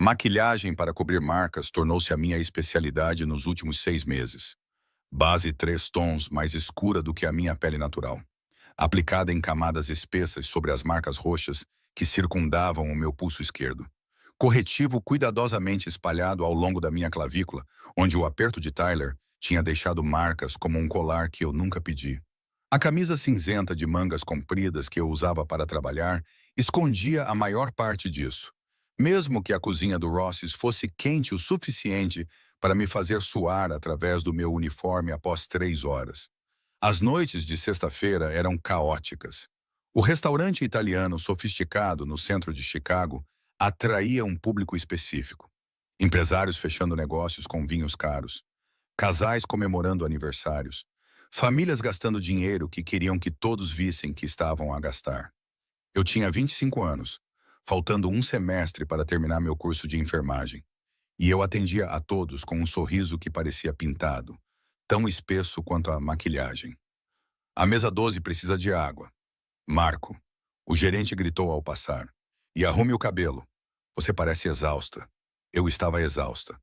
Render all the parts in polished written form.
Maquilhagem para cobrir marcas tornou-se a minha especialidade nos últimos 6 meses. Base 3 tons mais escura do que a minha pele natural, aplicada em camadas espessas sobre as marcas roxas que circundavam o meu pulso esquerdo. Corretivo cuidadosamente espalhado ao longo da minha clavícula, onde o aperto de Tyler tinha deixado marcas como um colar que eu nunca pedi. A camisa cinzenta de mangas compridas que eu usava para trabalhar escondia a maior parte disso. Mesmo que a cozinha do Ross's fosse quente o suficiente para me fazer suar através do meu uniforme após 3 horas. As noites de sexta-feira eram caóticas. O restaurante italiano sofisticado no centro de Chicago atraía um público específico. Empresários fechando negócios com vinhos caros, casais comemorando aniversários, famílias gastando dinheiro que queriam que todos vissem que estavam a gastar. Eu tinha 25 anos, faltando um semestre para terminar meu curso de enfermagem, e eu atendia a todos com um sorriso que parecia pintado, tão espesso quanto a maquilhagem. A mesa 12 precisa de água. Marco, o gerente gritou ao passar. E arrume o cabelo. Você parece exausta. Eu estava exausta.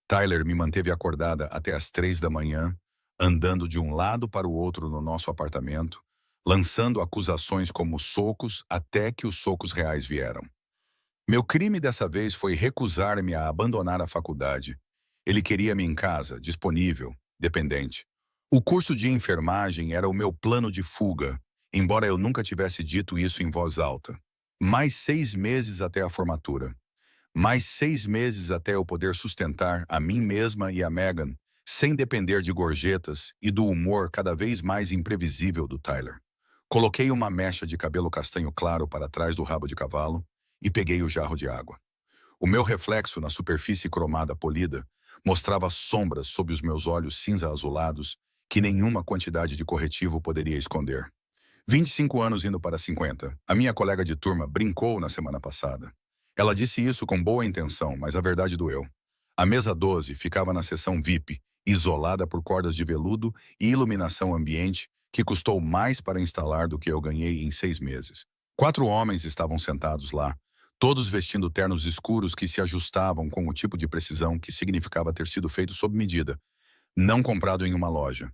Tyler me manteve acordada até as 3 da manhã, andando de um lado para o outro no nosso apartamento, lançando acusações como socos até que os socos reais vieram. Meu crime dessa vez foi recusar-me a abandonar a faculdade. Ele queria-me em casa, disponível, dependente. O curso de enfermagem era o meu plano de fuga, embora eu nunca tivesse dito isso em voz alta. Mais 6 meses até a formatura. Mais 6 meses até eu poder sustentar a mim mesma e a Megan, sem depender de gorjetas e do humor cada vez mais imprevisível do Tyler. Coloquei uma mecha de cabelo castanho claro para trás do rabo de cavalo e peguei o jarro de água. O meu reflexo na superfície cromada polida mostrava sombras sob os meus olhos cinza-azulados que nenhuma quantidade de corretivo poderia esconder. 25 anos indo para 50. A minha colega de turma brincou na semana passada. Ela disse isso com boa intenção, mas a verdade doeu. A mesa 12 ficava na seção VIP, isolada por cordas de veludo e iluminação ambiente, que custou mais para instalar do que eu ganhei em 6 meses. 4 homens estavam sentados lá, todos vestindo ternos escuros que se ajustavam com o tipo de precisão que significava ter sido feito sob medida, não comprado em uma loja.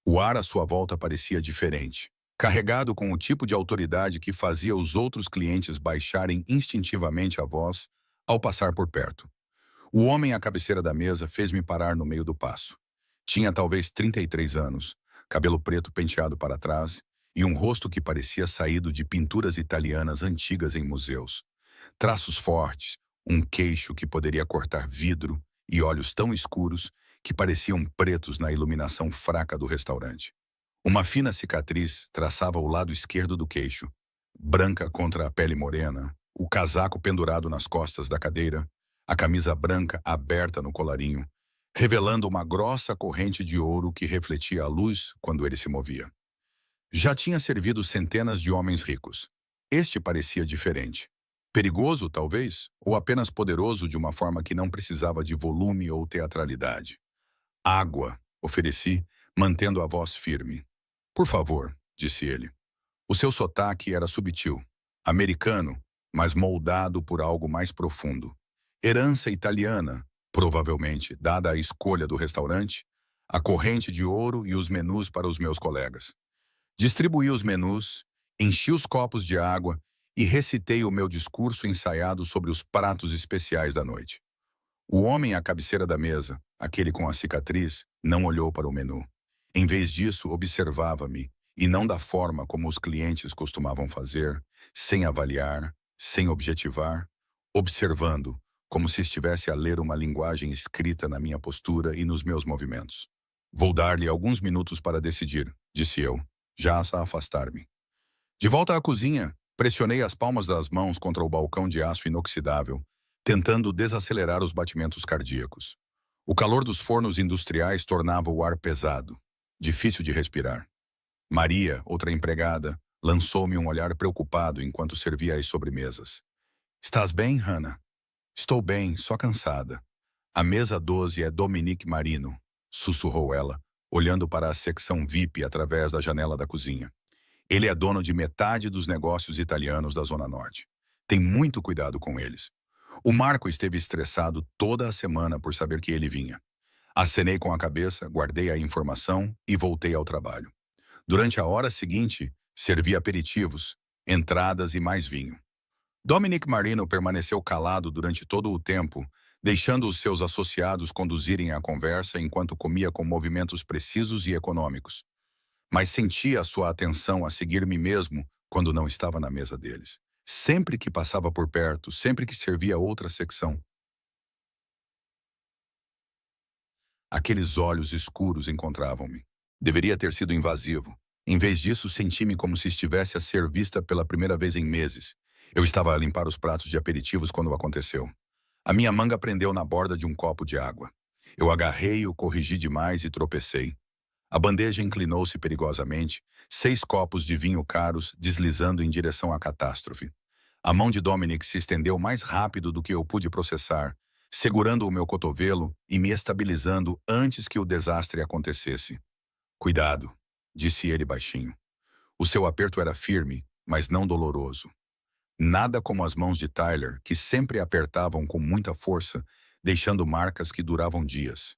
O ar à sua volta parecia diferente, carregado com o tipo de autoridade que fazia os outros clientes baixarem instintivamente a voz ao passar por perto. O homem à cabeceira da mesa fez-me parar no meio do passo. Tinha talvez 33 anos, cabelo preto penteado para trás e um rosto que parecia saído de pinturas italianas antigas em museus. Traços fortes, um queixo que poderia cortar vidro e olhos tão escuros que pareciam pretos na iluminação fraca do restaurante. Uma fina cicatriz traçava o lado esquerdo do queixo, branca contra a pele morena, o casaco pendurado nas costas da cadeira, a camisa branca aberta no colarinho, revelando uma grossa corrente de ouro que refletia a luz quando ele se movia. Já tinha servido centenas de homens ricos. Este parecia diferente. Perigoso, talvez, ou apenas poderoso de uma forma que não precisava de volume ou teatralidade. Água, ofereci, mantendo a voz firme. Por favor, disse ele. O seu sotaque era subtil, americano, mas moldado por algo mais profundo. Herança italiana, provavelmente, dada a escolha do restaurante, a corrente de ouro e os menus para os meus colegas. Distribuí os menus, enchi os copos de água e recitei o meu discurso ensaiado sobre os pratos especiais da noite. O homem à cabeceira da mesa, aquele com a cicatriz, não olhou para o menu. Em vez disso, observava-me, e não da forma como os clientes costumavam fazer, sem avaliar, sem objetivar, observando, como se estivesse a ler uma linguagem escrita na minha postura e nos meus movimentos. Vou dar-lhe alguns minutos para decidir, disse eu, já a afastar-me. De volta à cozinha, pressionei as palmas das mãos contra o balcão de aço inoxidável, tentando desacelerar os batimentos cardíacos. O calor dos fornos industriais tornava o ar pesado, difícil de respirar. Maria, outra empregada, lançou-me um olhar preocupado enquanto servia as sobremesas. Estás bem, Hannah? Estou bem, só cansada. A mesa 12 é Dominique Marino, sussurrou ela, olhando para a secção VIP através da janela da cozinha. Ele é dono de metade dos negócios italianos da Zona Norte. Tem muito cuidado com eles. O Marco esteve estressado toda a semana por saber que ele vinha. Acenei com a cabeça, guardei a informação e voltei ao trabalho. Durante a hora seguinte, servi aperitivos, entradas e mais vinho. Dominic Marino permaneceu calado durante todo o tempo, deixando os seus associados conduzirem a conversa enquanto comia com movimentos precisos e econômicos. Mas sentia a sua atenção a seguir-me mesmo quando não estava na mesa deles. Sempre que passava por perto, sempre que servia outra secção, aqueles olhos escuros encontravam-me. Deveria ter sido invasivo. Em vez disso, senti-me como se estivesse a ser vista pela primeira vez em meses. Eu estava a limpar os pratos de aperitivos quando aconteceu. A minha manga prendeu na borda de um copo de água. Eu agarrei-o, corrigi demais e tropecei. A bandeja inclinou-se perigosamente, 6 copos de vinho caros deslizando em direção à catástrofe. A mão de Dominic se estendeu mais rápido do que eu pude processar, segurando o meu cotovelo e me estabilizando antes que o desastre acontecesse. Cuidado, disse ele baixinho. O seu aperto era firme, mas não doloroso. Nada como as mãos de Tyler, que sempre apertavam com muita força, deixando marcas que duravam dias.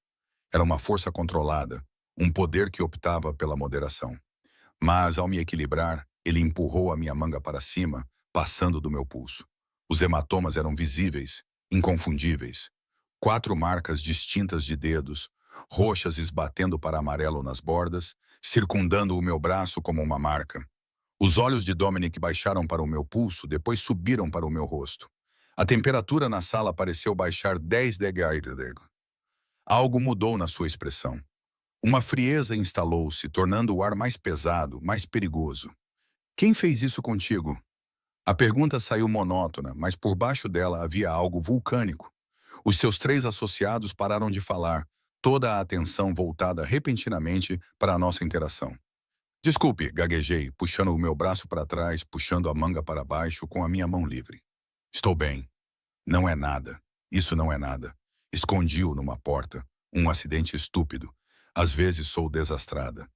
Era uma força controlada, um poder que optava pela moderação. Mas, ao me equilibrar, ele empurrou a minha manga para cima, passando do meu pulso. Os hematomas eram visíveis, inconfundíveis. 4 marcas distintas de dedos, roxas esbatendo para amarelo nas bordas, circundando o meu braço como uma marca. Os olhos de Dominic baixaram para o meu pulso, depois subiram para o meu rosto. A temperatura na sala pareceu baixar 10 degrees. Algo mudou na sua expressão. Uma frieza instalou-se, tornando o ar mais pesado, mais perigoso. Quem fez isso contigo? A pergunta saiu monótona, mas por baixo dela havia algo vulcânico. Os seus 3 associados pararam de falar, toda a atenção voltada repentinamente para a nossa interação. Desculpe, gaguejei, puxando o meu braço para trás, puxando a manga para baixo com a minha mão livre. Estou bem. Não é nada. Isso não é nada. Escondi-o numa porta. Um acidente estúpido. Às vezes sou desastrada.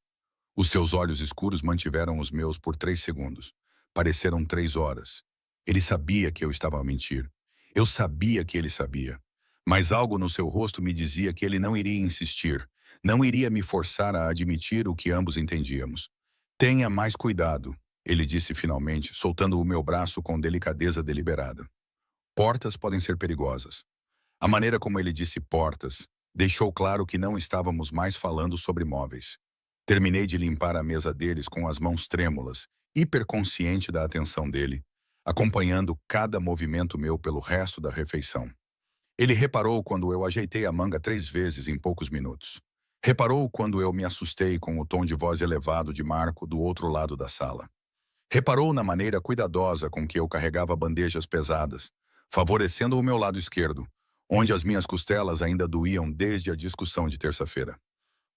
Os seus olhos escuros mantiveram os meus por 3 segundos. Pareceram 3 horas. Ele sabia que eu estava a mentir. Eu sabia que ele sabia. Mas algo no seu rosto me dizia que ele não iria insistir. Não iria me forçar a admitir o que ambos entendíamos. Tenha mais cuidado, ele disse finalmente, soltando o meu braço com delicadeza deliberada. Portas podem ser perigosas. A maneira como ele disse portas deixou claro que não estávamos mais falando sobre móveis. Terminei de limpar a mesa deles com as mãos trêmulas, hiperconsciente da atenção dele, acompanhando cada movimento meu pelo resto da refeição. Ele reparou quando eu ajeitei a manga 3 vezes em poucos minutos. Reparou quando eu me assustei com o tom de voz elevado de Marco do outro lado da sala. Reparou na maneira cuidadosa com que eu carregava bandejas pesadas, favorecendo o meu lado esquerdo, onde as minhas costelas ainda doíam desde a discussão de terça-feira.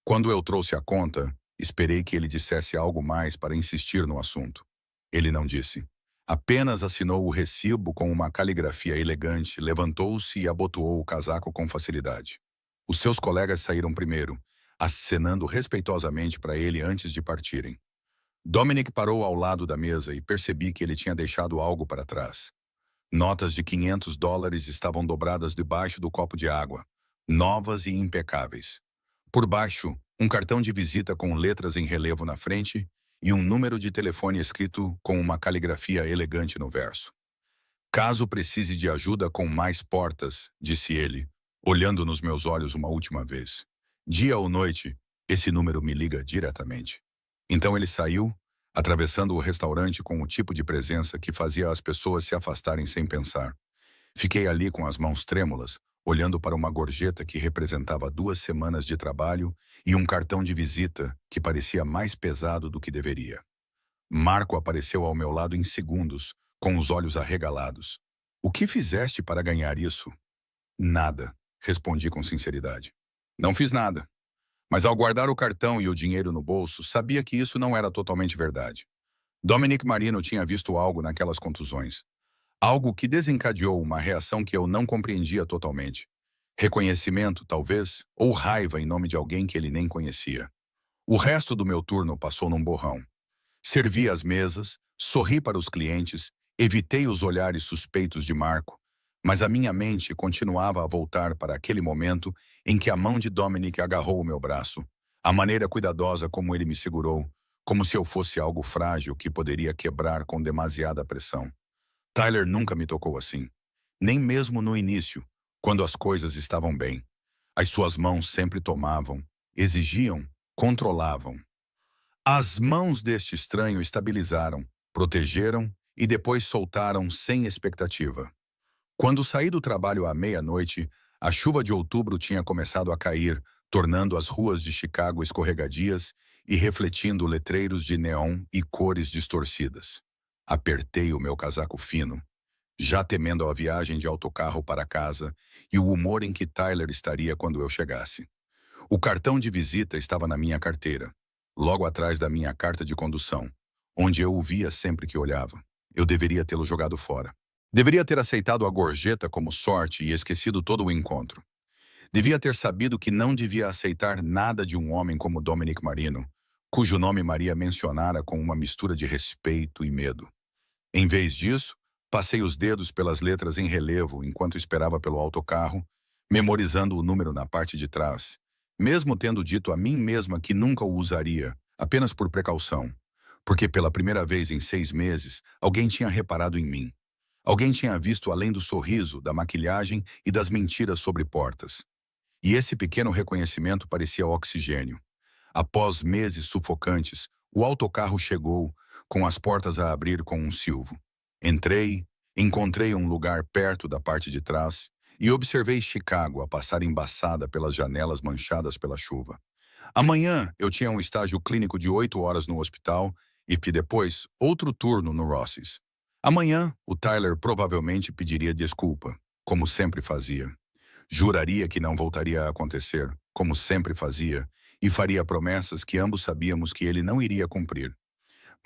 Quando eu trouxe a conta, esperei que ele dissesse algo mais para insistir no assunto. Ele não disse. Apenas assinou o recibo com uma caligrafia elegante, levantou-se e abotoou o casaco com facilidade. Os seus colegas saíram primeiro, acenando respeitosamente para ele antes de partirem. Dominic parou ao lado da mesa e percebi que ele tinha deixado algo para trás. Notas de $500 estavam dobradas debaixo do copo de água, novas e impecáveis. Por baixo, um cartão de visita com letras em relevo na frente e um número de telefone escrito com uma caligrafia elegante no verso. Caso precise de ajuda com mais portas, disse ele, olhando nos meus olhos uma última vez. Dia ou noite, esse número me liga diretamente. Então ele saiu, atravessando o restaurante com o tipo de presença que fazia as pessoas se afastarem sem pensar. Fiquei ali com as mãos trêmulas, olhando para uma gorjeta que representava 2 semanas de trabalho e um cartão de visita que parecia mais pesado do que deveria. Marco apareceu ao meu lado em segundos, com os olhos arregalados. O que fizeste para ganhar isso? Nada, respondi com sinceridade. Não fiz nada. Mas ao guardar o cartão e o dinheiro no bolso, sabia que isso não era totalmente verdade. Dominic Marino tinha visto algo naquelas contusões. Algo que desencadeou uma reação que eu não compreendia totalmente. Reconhecimento, talvez, ou raiva em nome de alguém que ele nem conhecia. O resto do meu turno passou num borrão. Servi as mesas, sorri para os clientes, evitei os olhares suspeitos de Marco, Mas a minha mente continuava a voltar para aquele momento em que a mão de Dominic agarrou o meu braço. A maneira cuidadosa como ele me segurou, como se eu fosse algo frágil que poderia quebrar com demasiada pressão. Tyler nunca me tocou assim. Nem mesmo no início, quando as coisas estavam bem. As suas mãos sempre tomavam, exigiam, controlavam. As mãos deste estranho estabilizaram, protegeram e depois soltaram sem expectativa. Quando saí do trabalho à meia-noite, a chuva de outubro tinha começado a cair, tornando as ruas de Chicago escorregadias e refletindo letreiros de neon e cores distorcidas. Apertei o meu casaco fino, já temendo a viagem de autocarro para casa e o humor em que Tyler estaria quando eu chegasse. O cartão de visita estava na minha carteira, logo atrás da minha carta de condução, onde eu o via sempre que olhava. Eu deveria tê-lo jogado fora. Deveria ter aceitado a gorjeta como sorte e esquecido todo o encontro. Devia ter sabido que não devia aceitar nada de um homem como Dominic Marino, cujo nome Maria mencionara com uma mistura de respeito e medo. Em vez disso, passei os dedos pelas letras em relevo enquanto esperava pelo autocarro, memorizando o número na parte de trás, mesmo tendo dito a mim mesma que nunca o usaria, apenas por precaução, porque pela primeira vez em 6 meses, alguém tinha reparado em mim. Alguém tinha visto além do sorriso, da maquilhagem e das mentiras sobre portas. E esse pequeno reconhecimento parecia oxigênio. Após meses sufocantes, o autocarro chegou, com as portas a abrir com um silvo. Entrei, encontrei um lugar perto da parte de trás e observei Chicago a passar embaçada pelas janelas manchadas pela chuva. Amanhã eu tinha um estágio clínico de 8 horas no hospital e depois outro turno no Ross's. Amanhã, o Tyler provavelmente pediria desculpa, como sempre fazia. Juraria que não voltaria a acontecer, como sempre fazia, e faria promessas que ambos sabíamos que ele não iria cumprir.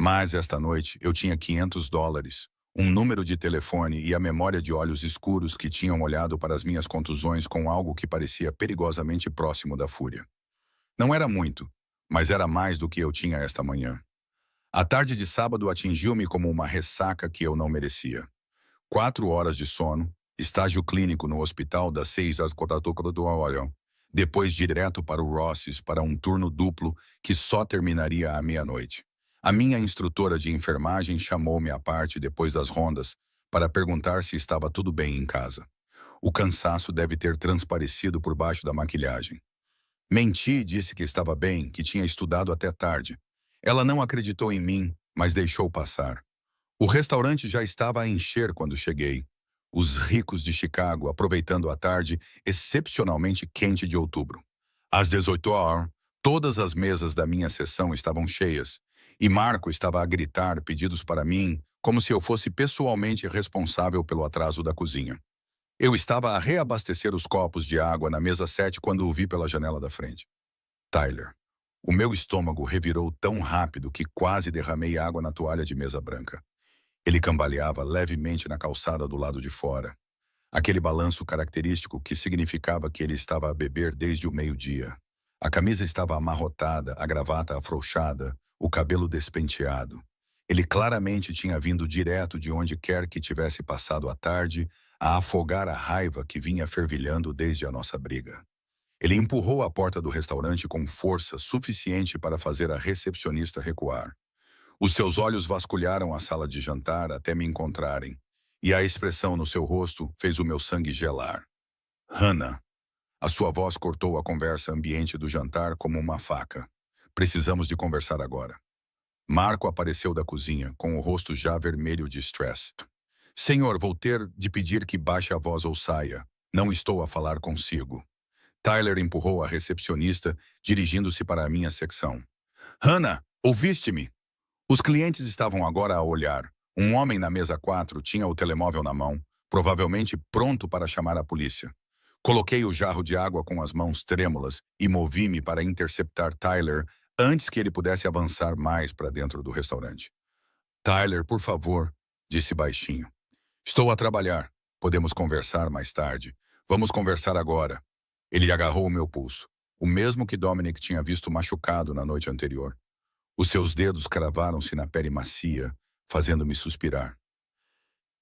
Mas esta noite eu tinha $500, um número de telefone e a memória de olhos escuros que tinham olhado para as minhas contusões com algo que parecia perigosamente próximo da fúria. Não era muito, mas era mais do que eu tinha esta manhã. A tarde de sábado atingiu-me como uma ressaca que eu não merecia. 4 horas de sono, estágio clínico no hospital das 6 às 4 do horário, depois direto para o Ross's para um turno duplo que só terminaria à meia-noite. A minha instrutora de enfermagem chamou-me à parte depois das rondas para perguntar se estava tudo bem em casa. O cansaço deve ter transparecido por baixo da maquilhagem. Menti e disse que estava bem, que tinha estudado até tarde. Ela não acreditou em mim, mas deixou passar. O restaurante já estava a encher quando cheguei. Os ricos de Chicago aproveitando a tarde excepcionalmente quente de outubro. Às 18 horas, todas as mesas da minha sessão estavam cheias, e Marco estava a gritar pedidos para mim, como se eu fosse pessoalmente responsável pelo atraso da cozinha. Eu estava a reabastecer os copos de água na mesa 7 quando o vi pela janela da frente. Tyler. O meu estômago revirou tão rápido que quase derramei água na toalha de mesa branca. Ele cambaleava levemente na calçada do lado de fora. Aquele balanço característico que significava que ele estava a beber desde o meio-dia. A camisa estava amarrotada, a gravata afrouxada, o cabelo despenteado. Ele claramente tinha vindo direto de onde quer que tivesse passado a tarde a afogar a raiva que vinha fervilhando desde a nossa briga. Ele empurrou a porta do restaurante com força suficiente para fazer a recepcionista recuar. Os seus olhos vasculharam a sala de jantar até me encontrarem, e a expressão no seu rosto fez o meu sangue gelar. Hannah. A sua voz cortou a conversa ambiente do jantar como uma faca. Precisamos de conversar agora. Marco apareceu da cozinha, com o rosto já vermelho de estresse. Senhor, vou ter de pedir que baixe a voz ou saia. Não estou a falar consigo. Tyler empurrou a recepcionista, dirigindo-se para a minha secção. Hannah, ouviste-me? Os clientes estavam agora a olhar. Um homem na mesa 4 tinha o telemóvel na mão, provavelmente pronto para chamar a polícia. Coloquei o jarro de água com as mãos trêmulas e movi-me para interceptar Tyler antes que ele pudesse avançar mais para dentro do restaurante. Tyler, por favor, disse baixinho. Estou a trabalhar. Podemos conversar mais tarde. Vamos conversar agora. Ele agarrou o meu pulso, o mesmo que Dominic tinha visto machucado na noite anterior. Os seus dedos cravaram-se na pele macia, fazendo-me suspirar.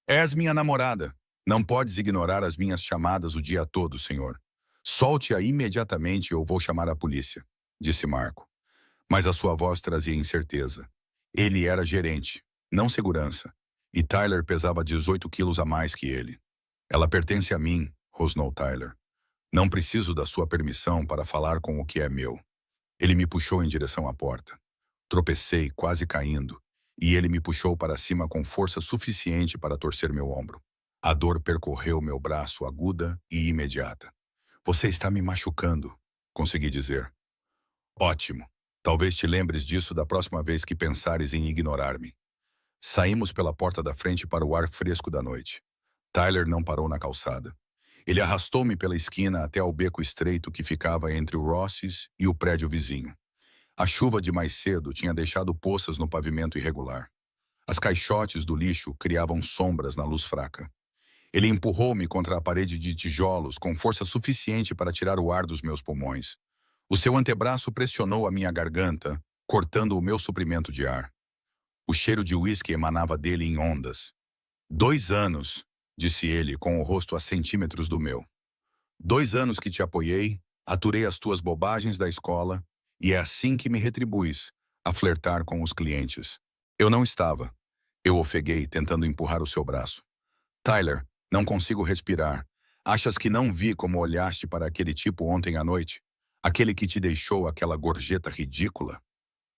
És minha namorada, Não podes ignorar as minhas chamadas o dia todo, senhor. Solte-a imediatamente ou vou chamar a polícia, disse Marco. Mas a sua voz trazia incerteza. Ele era gerente, não segurança, e Tyler pesava 18 quilos a mais que ele. Ela pertence a mim, rosnou Tyler. Não preciso da sua permissão para falar com o que é meu. Ele me puxou em direção à porta. Tropecei, quase caindo, e ele me puxou para cima com força suficiente para torcer meu ombro. A dor percorreu meu braço aguda e imediata. Você está me machucando, consegui dizer. Ótimo. Talvez te lembres disso da próxima vez que pensares em ignorar-me. Saímos pela porta da frente para o ar fresco da noite. Tyler não parou na calçada. Ele arrastou-me pela esquina até ao beco estreito que ficava entre o Ross's e o prédio vizinho. A chuva de mais cedo tinha deixado poças no pavimento irregular. As caixotes do lixo criavam sombras na luz fraca. Ele empurrou-me contra a parede de tijolos com força suficiente para tirar o ar dos meus pulmões. O seu antebraço pressionou a minha garganta, cortando o meu suprimento de ar. O cheiro de uísque emanava dele em ondas. 2 anos, disse ele, com o rosto a centímetros do meu. 2 anos que te apoiei, aturei as tuas bobagens da escola, e é assim que me retribuis, a flertar com os clientes. Eu não estava. Eu ofeguei, tentando empurrar o seu braço. Tyler, não consigo respirar. Achas que não vi como olhaste para aquele tipo ontem à noite? Aquele que te deixou aquela gorjeta ridícula?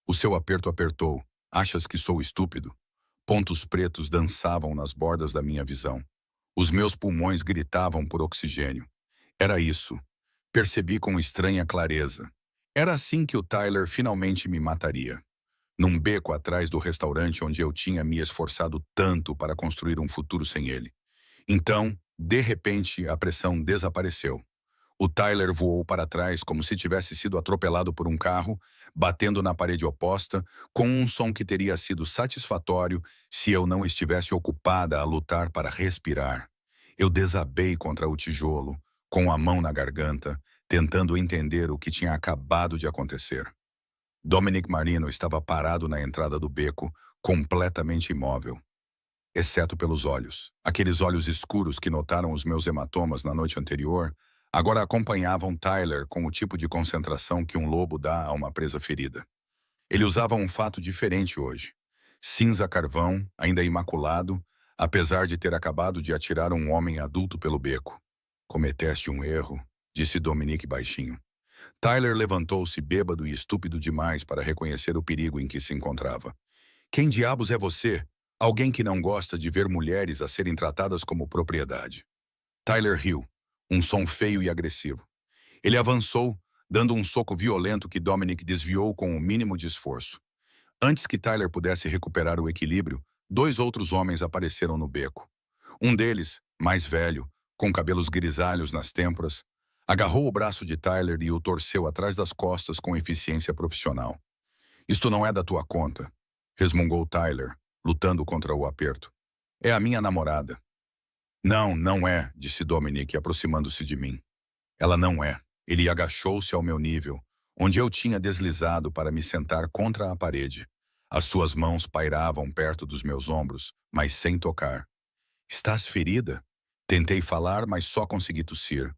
O seu aperto apertou. Achas que sou estúpido? Pontos pretos dançavam nas bordas da minha visão. Os meus pulmões gritavam por oxigênio. Era isso. Percebi com estranha clareza. Era assim que o Tyler finalmente me mataria. Num beco atrás do restaurante onde eu tinha me esforçado tanto para construir um futuro sem ele. Então, de repente, a pressão desapareceu. O Tyler voou para trás como se tivesse sido atropelado por um carro, batendo na parede oposta, com um som que teria sido satisfatório se eu não estivesse ocupada a lutar para respirar. Eu desabei contra o tijolo, com a mão na garganta, tentando entender o que tinha acabado de acontecer. Dominic Marino estava parado na entrada do beco, completamente imóvel. Exceto pelos olhos. Aqueles olhos escuros que notaram os meus hematomas na noite anterior, agora acompanhavam Tyler com o tipo de concentração que um lobo dá a uma presa ferida. Ele usava um fato diferente hoje. Cinza carvão, ainda imaculado, apesar de ter acabado de atirar um homem adulto pelo beco. Cometeste um erro, disse Dominic baixinho. Tyler levantou-se bêbado e estúpido demais para reconhecer o perigo em que se encontrava. Quem diabos é você? Alguém que não gosta de ver mulheres a serem tratadas como propriedade. Tyler riu, um som feio e agressivo. Ele avançou, dando um soco violento que Dominic desviou com o mínimo de esforço. Antes que Tyler pudesse recuperar o equilíbrio, 2 outros homens apareceram no beco. Um deles, mais velho, com cabelos grisalhos nas têmporas, agarrou o braço de Tyler e o torceu atrás das costas com eficiência profissional. Isto não é da tua conta, resmungou Tyler, lutando contra o aperto. É a minha namorada. Não, não é, disse Dominic, aproximando-se de mim. Ela não é. Ele agachou-se ao meu nível, onde eu tinha deslizado para me sentar contra a parede. As suas mãos pairavam perto dos meus ombros, mas sem tocar. Estás ferida? Tentei falar, mas só consegui tossir.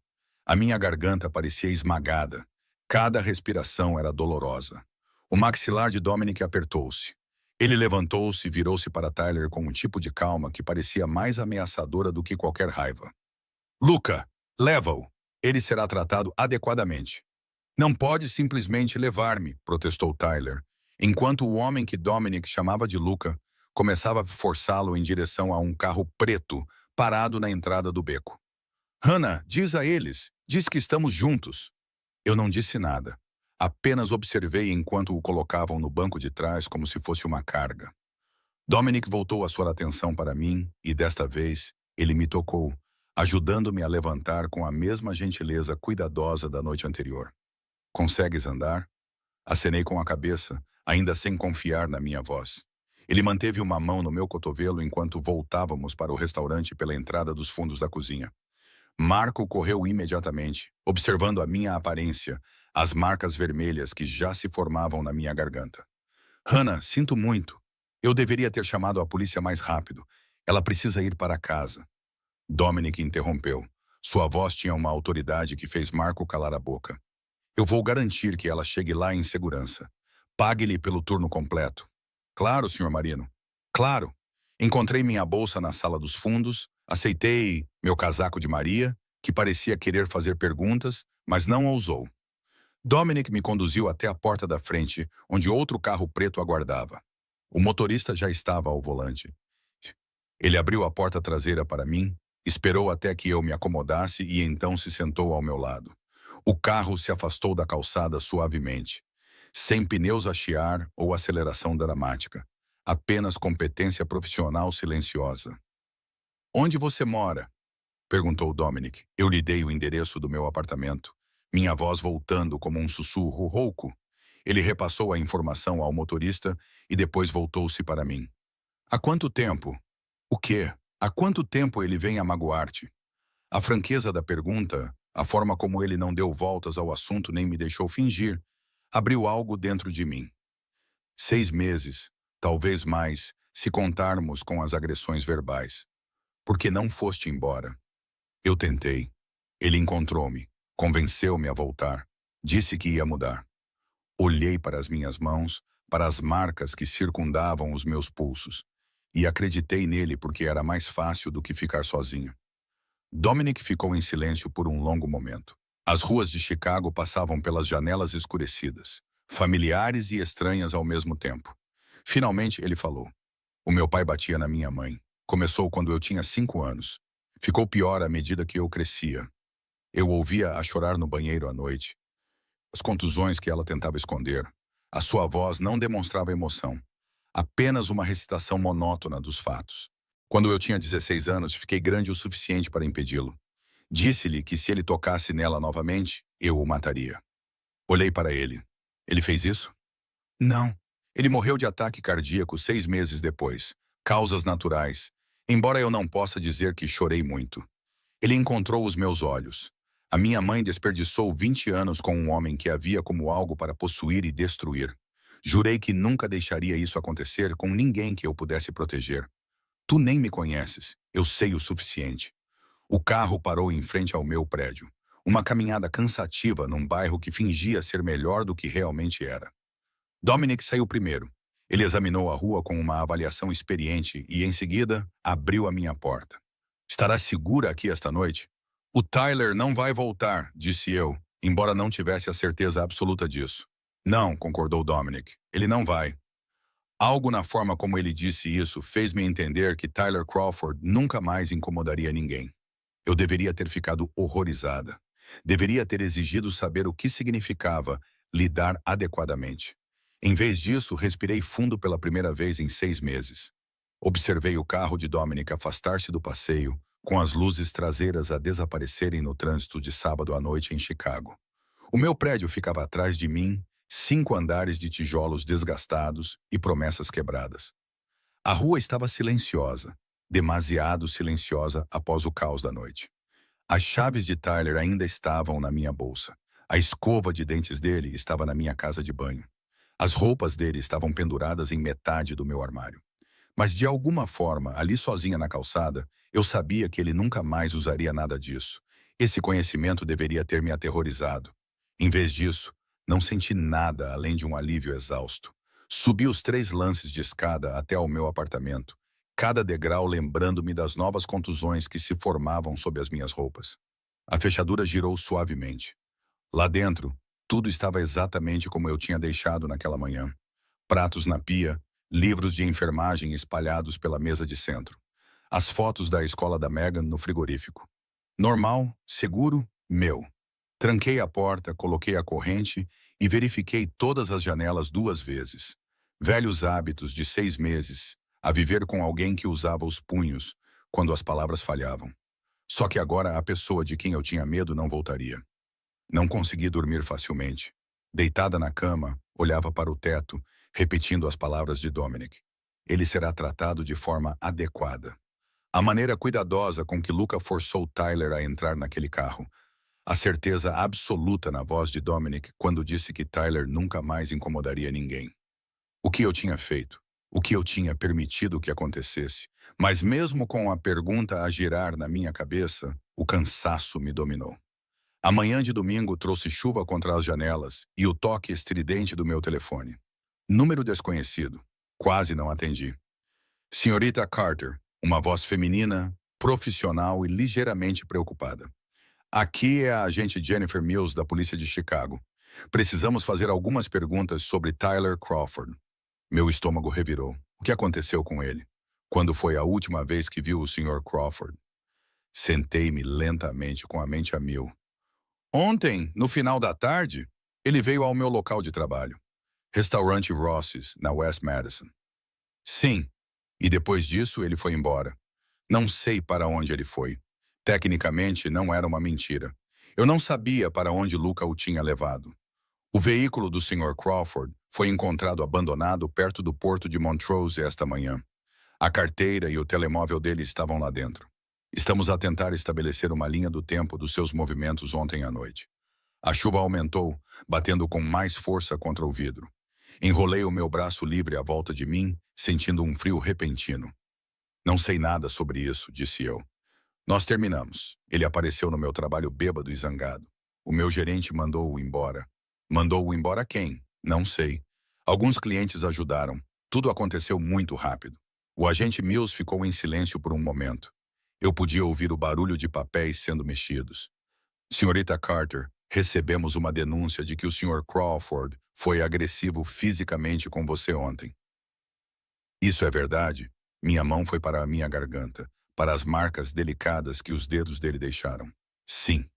A minha garganta parecia esmagada. Cada respiração era dolorosa. O maxilar de Dominic apertou-se. Ele levantou-se e virou-se para Tyler com um tipo de calma que parecia mais ameaçadora do que qualquer raiva. Luca, leva-o. Ele será tratado adequadamente. Não pode simplesmente levar-me, protestou Tyler, enquanto o homem que Dominic chamava de Luca começava a forçá-lo em direção a um carro preto parado na entrada do beco. Hannah, diz a eles, diz que estamos juntos. Eu não disse nada. Apenas observei enquanto o colocavam no banco de trás como se fosse uma carga. Dominic voltou a sua atenção para mim e, desta vez, ele me tocou, ajudando-me a levantar com a mesma gentileza cuidadosa da noite anterior. Consegues andar? Acenei com a cabeça, ainda sem confiar na minha voz. Ele manteve uma mão no meu cotovelo enquanto voltávamos para o restaurante pela entrada dos fundos da cozinha. Marco correu imediatamente, observando a minha aparência, as marcas vermelhas que já se formavam na minha garganta. Hannah, sinto muito. Eu deveria ter chamado a polícia mais rápido. Ela precisa ir para casa. Dominic interrompeu. Sua voz tinha uma autoridade que fez Marco calar a boca. Eu vou garantir que ela chegue lá em segurança. Pague-lhe pelo turno completo. Claro, Sr. Marino. Claro. Encontrei minha bolsa na sala dos fundos, aceitei meu casaco de Maria, que parecia querer fazer perguntas, mas não ousou. Dominic me conduziu até a porta da frente, onde outro carro preto aguardava. O motorista já estava ao volante. Ele abriu a porta traseira para mim, esperou até que eu me acomodasse e então se sentou ao meu lado. O carro se afastou da calçada suavemente, sem pneus a chiar ou aceleração dramática, apenas competência profissional silenciosa. Onde você mora? Perguntou Dominic. Eu lhe dei o endereço do meu apartamento, minha voz voltando como um sussurro rouco. Ele repassou a informação ao motorista e depois voltou-se para mim. Há quanto tempo? O quê? Há quanto tempo ele vem a magoar-te? A franqueza da pergunta, a forma como ele não deu voltas ao assunto nem me deixou fingir, abriu algo dentro de mim. 6 meses, talvez mais, se contarmos com as agressões verbais. Por que não foste embora? Eu tentei. Ele encontrou-me, convenceu-me a voltar, disse que ia mudar. Olhei para as minhas mãos, para as marcas que circundavam os meus pulsos, e acreditei nele porque era mais fácil do que ficar sozinho. Dominic ficou em silêncio por um longo momento. As ruas de Chicago passavam pelas janelas escurecidas, familiares e estranhas ao mesmo tempo. Finalmente ele falou. O meu pai batia na minha mãe. Começou quando eu tinha 5 anos. Ficou pior à medida que eu crescia. Eu ouvia-a chorar no banheiro à noite. As contusões que ela tentava esconder. A sua voz não demonstrava emoção. Apenas uma recitação monótona dos fatos. Quando eu tinha 16 anos, fiquei grande o suficiente para impedi-lo. Disse-lhe que se ele tocasse nela novamente, eu o mataria. Olhei para ele. Ele fez isso? Não. Ele morreu de ataque cardíaco 6 meses depois. Causas naturais. Embora eu não possa dizer que chorei muito. Ele encontrou os meus olhos. A minha mãe desperdiçou 20 anos com um homem que havia como algo para possuir e destruir. Jurei que nunca deixaria isso acontecer com ninguém que eu pudesse proteger. Tu nem me conheces. Eu sei o suficiente. O carro parou em frente ao meu prédio. Uma caminhada cansativa num bairro que fingia ser melhor do que realmente era. Dominic saiu primeiro. Ele examinou a rua com uma avaliação experiente e, em seguida, abriu a minha porta. Estará segura aqui esta noite? O Tyler não vai voltar, disse eu, embora não tivesse a certeza absoluta disso. Não, concordou Dominic. Ele não vai. Algo na forma como ele disse isso fez-me entender que Tyler Crawford nunca mais incomodaria ninguém. Eu deveria ter ficado horrorizada. Deveria ter exigido saber o que significava lidar adequadamente. Em vez disso, respirei fundo pela primeira vez em 6 meses. Observei o carro de Dominic afastar-se do passeio, com as luzes traseiras a desaparecerem no trânsito de sábado à noite em Chicago. O meu prédio ficava atrás de mim, 5 andares de tijolos desgastados e promessas quebradas. A rua estava silenciosa, demasiado silenciosa após o caos da noite. As chaves de Tyler ainda estavam na minha bolsa. A escova de dentes dele estava na minha casa de banho. As roupas dele estavam penduradas em metade do meu armário. Mas de alguma forma, ali sozinha na calçada, eu sabia que ele nunca mais usaria nada disso. Esse conhecimento deveria ter me aterrorizado. Em vez disso, não senti nada além de um alívio exausto. Subi os 3 lances de escada até ao meu apartamento, cada degrau lembrando-me das novas contusões que se formavam sob as minhas roupas. A fechadura girou suavemente. Lá dentro, tudo estava exatamente como eu tinha deixado naquela manhã. Pratos na pia, livros de enfermagem espalhados pela mesa de centro. As fotos da escola da Megan no frigorífico. Normal, seguro, meu. Tranquei a porta, coloquei a corrente e verifiquei todas as janelas 2 vezes. Velhos hábitos de 6 meses, a viver com alguém que usava os punhos quando as palavras falhavam. Só que agora a pessoa de quem eu tinha medo não voltaria. Não consegui dormir facilmente. Deitada na cama, olhava para o teto, repetindo as palavras de Dominic. Ele será tratado de forma adequada. A maneira cuidadosa com que Luca forçou Tyler a entrar naquele carro. A certeza absoluta na voz de Dominic quando disse que Tyler nunca mais incomodaria ninguém. O que eu tinha feito? o que eu tinha permitido que acontecesse. Mas mesmo com a pergunta a girar na minha cabeça, o cansaço me dominou. A manhã de domingo trouxe chuva contra as janelas e o toque estridente do meu telefone. Número desconhecido. Quase não atendi. Senhorita Carter, uma voz feminina, profissional e ligeiramente preocupada. Aqui é a agente Jennifer Mills da Polícia de Chicago. Precisamos fazer algumas perguntas sobre Tyler Crawford. Meu estômago revirou. O que aconteceu com ele? Quando foi a última vez que viu o Sr. Crawford? Sentei-me lentamente com a mente a mil. Ontem, no final da tarde, ele veio ao meu local de trabalho. Restaurante Ross's, na West Madison. Sim. E depois disso, ele foi embora. Não sei para onde ele foi. Tecnicamente, não era uma mentira. Eu não sabia para onde Luca o tinha levado. O veículo do Sr. Crawford foi encontrado abandonado perto do porto de Montrose esta manhã. A carteira e o telemóvel dele estavam lá dentro. Estamos a tentar estabelecer uma linha do tempo dos seus movimentos ontem à noite. A chuva aumentou, batendo com mais força contra o vidro. Enrolei o meu braço livre à volta de mim, sentindo um frio repentino. Não sei nada sobre isso, disse eu. Nós terminamos. Ele apareceu no meu trabalho bêbado e zangado. O meu gerente mandou-o embora. Mandou-o embora quem? Não sei. Alguns clientes ajudaram. Tudo aconteceu muito rápido. O agente Mills ficou em silêncio por um momento. Eu podia ouvir o barulho de papéis sendo mexidos. Senhorita Carter, recebemos uma denúncia de que o Sr. Crawford foi agressivo fisicamente com você ontem. Isso é verdade? Minha mão foi para a minha garganta, para as marcas delicadas que os dedos dele deixaram. Sim.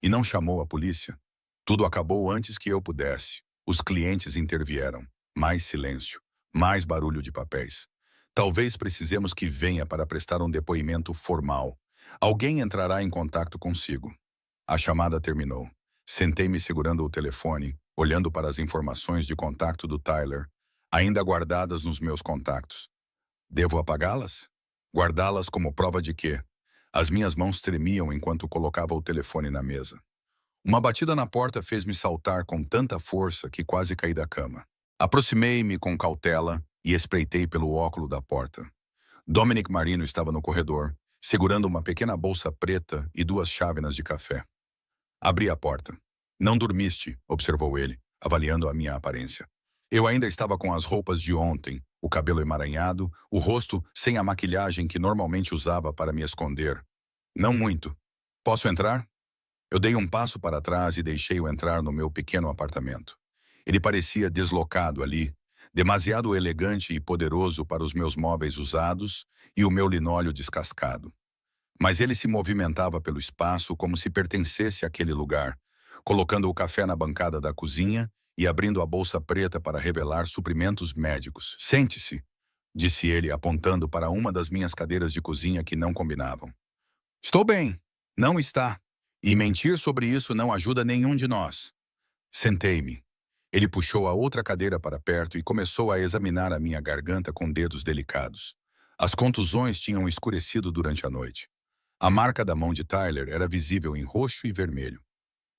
E não chamou a polícia? Tudo acabou antes que eu pudesse. Os clientes intervieram. Mais silêncio. Mais barulho de papéis. Talvez precisemos que venha para prestar um depoimento formal. Alguém entrará em contato consigo. A chamada terminou. Sentei-me segurando o telefone, olhando para as informações de contato do Tyler, ainda guardadas nos meus contatos. Devo apagá-las? Guardá-las como prova de quê? As minhas mãos tremiam enquanto colocava o telefone na mesa. Uma batida na porta fez-me saltar com tanta força que quase caí da cama. Aproximei-me com cautela e espreitei pelo óculo da porta. Dominic Marino estava no corredor, segurando uma pequena bolsa preta e duas chávenas de café. Abri a porta. Não dormiste, observou ele, avaliando a minha aparência. Eu ainda estava com as roupas de ontem, o cabelo emaranhado, o rosto sem a maquilhagem que normalmente usava para me esconder. Não muito. Posso entrar? Eu dei um passo para trás e deixei-o entrar no meu pequeno apartamento. Ele parecia deslocado ali, demasiado elegante e poderoso para os meus móveis usados e o meu linóleo descascado. Mas ele se movimentava pelo espaço como se pertencesse àquele lugar, colocando o café na bancada da cozinha e abrindo a bolsa preta para revelar suprimentos médicos. Sente-se, disse ele, apontando para uma das minhas cadeiras de cozinha que não combinavam. Estou bem. Não está. E mentir sobre isso não ajuda nenhum de nós. Sentei-me. Ele puxou a outra cadeira para perto e começou a examinar a minha garganta com dedos delicados. As contusões tinham escurecido durante a noite. A marca da mão de Tyler era visível em roxo e vermelho.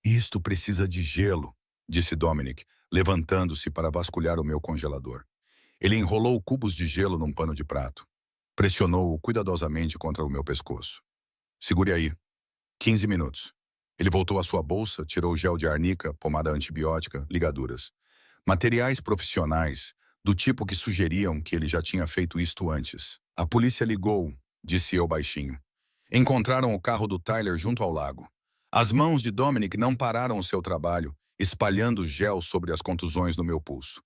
Isto precisa de gelo, disse Dominic, levantando-se para vasculhar o meu congelador. Ele enrolou cubos de gelo num pano de prato. Pressionou-o cuidadosamente contra o meu pescoço. Segure aí. 15 minutos. Ele voltou à sua bolsa, tirou gel de arnica, pomada antibiótica, ligaduras. Materiais profissionais, do tipo que sugeriam que ele já tinha feito isto antes. A polícia ligou, disse eu baixinho. Encontraram o carro do Tyler junto ao lago. As mãos de Dominic não pararam o seu trabalho, espalhando gel sobre as contusões no meu pulso.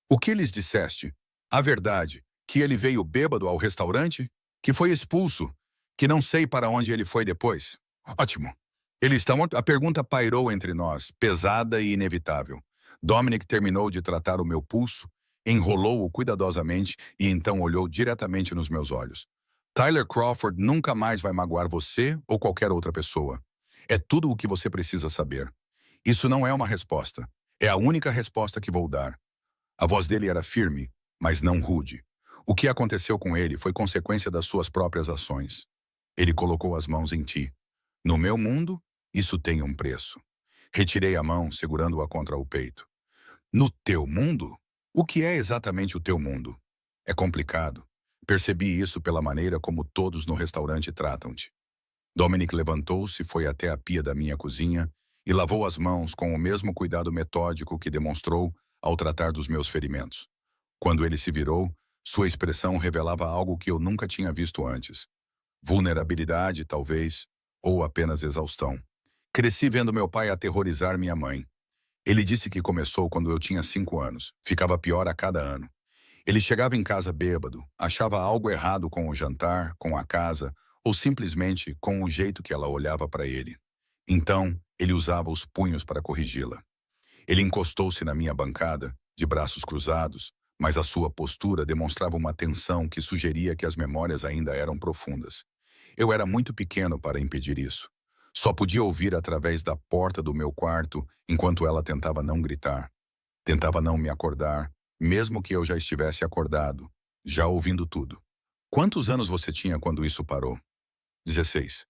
O que lhes disseste? A verdade, que ele veio bêbado ao restaurante? Que foi expulso? Que não sei para onde ele foi depois? Ótimo. Ele está morto? A pergunta pairou entre nós, pesada e inevitável. Dominic terminou de tratar o meu pulso, enrolou-o cuidadosamente e então olhou diretamente nos meus olhos. Tyler Crawford nunca mais vai magoar você ou qualquer outra pessoa. É tudo o que você precisa saber. Isso não é uma resposta. É a única resposta que vou dar. A voz dele era firme, mas não rude. O que aconteceu com ele foi consequência das suas próprias ações. Ele colocou as mãos em ti. No meu mundo, isso tem um preço. Retirei a mão, segurando-a contra o peito. No teu mundo? O que é exatamente o teu mundo? É complicado. Percebi isso pela maneira como todos no restaurante tratam-te. Dominic levantou-se, foi até a pia da minha cozinha e lavou as mãos com o mesmo cuidado metódico que demonstrou ao tratar dos meus ferimentos. Quando ele se virou, sua expressão revelava algo que eu nunca tinha visto antes. Vulnerabilidade, talvez, ou apenas exaustão. Cresci vendo meu pai aterrorizar minha mãe. Ele disse que começou quando eu tinha 5 anos. Ficava pior a cada ano. Ele chegava em casa bêbado, achava algo errado com o jantar, com a casa, ou simplesmente com o jeito que ela olhava para ele. Então, ele usava os punhos para corrigi-la. Ele encostou-se na minha bancada, de braços cruzados, mas a sua postura demonstrava uma tensão que sugeria que as memórias ainda eram profundas. Eu era muito pequeno para impedir isso. Só podia ouvir através da porta do meu quarto enquanto ela tentava não gritar. Tentava não me acordar, mesmo que eu já estivesse acordado, já ouvindo tudo. Quantos anos você tinha quando isso parou? 16.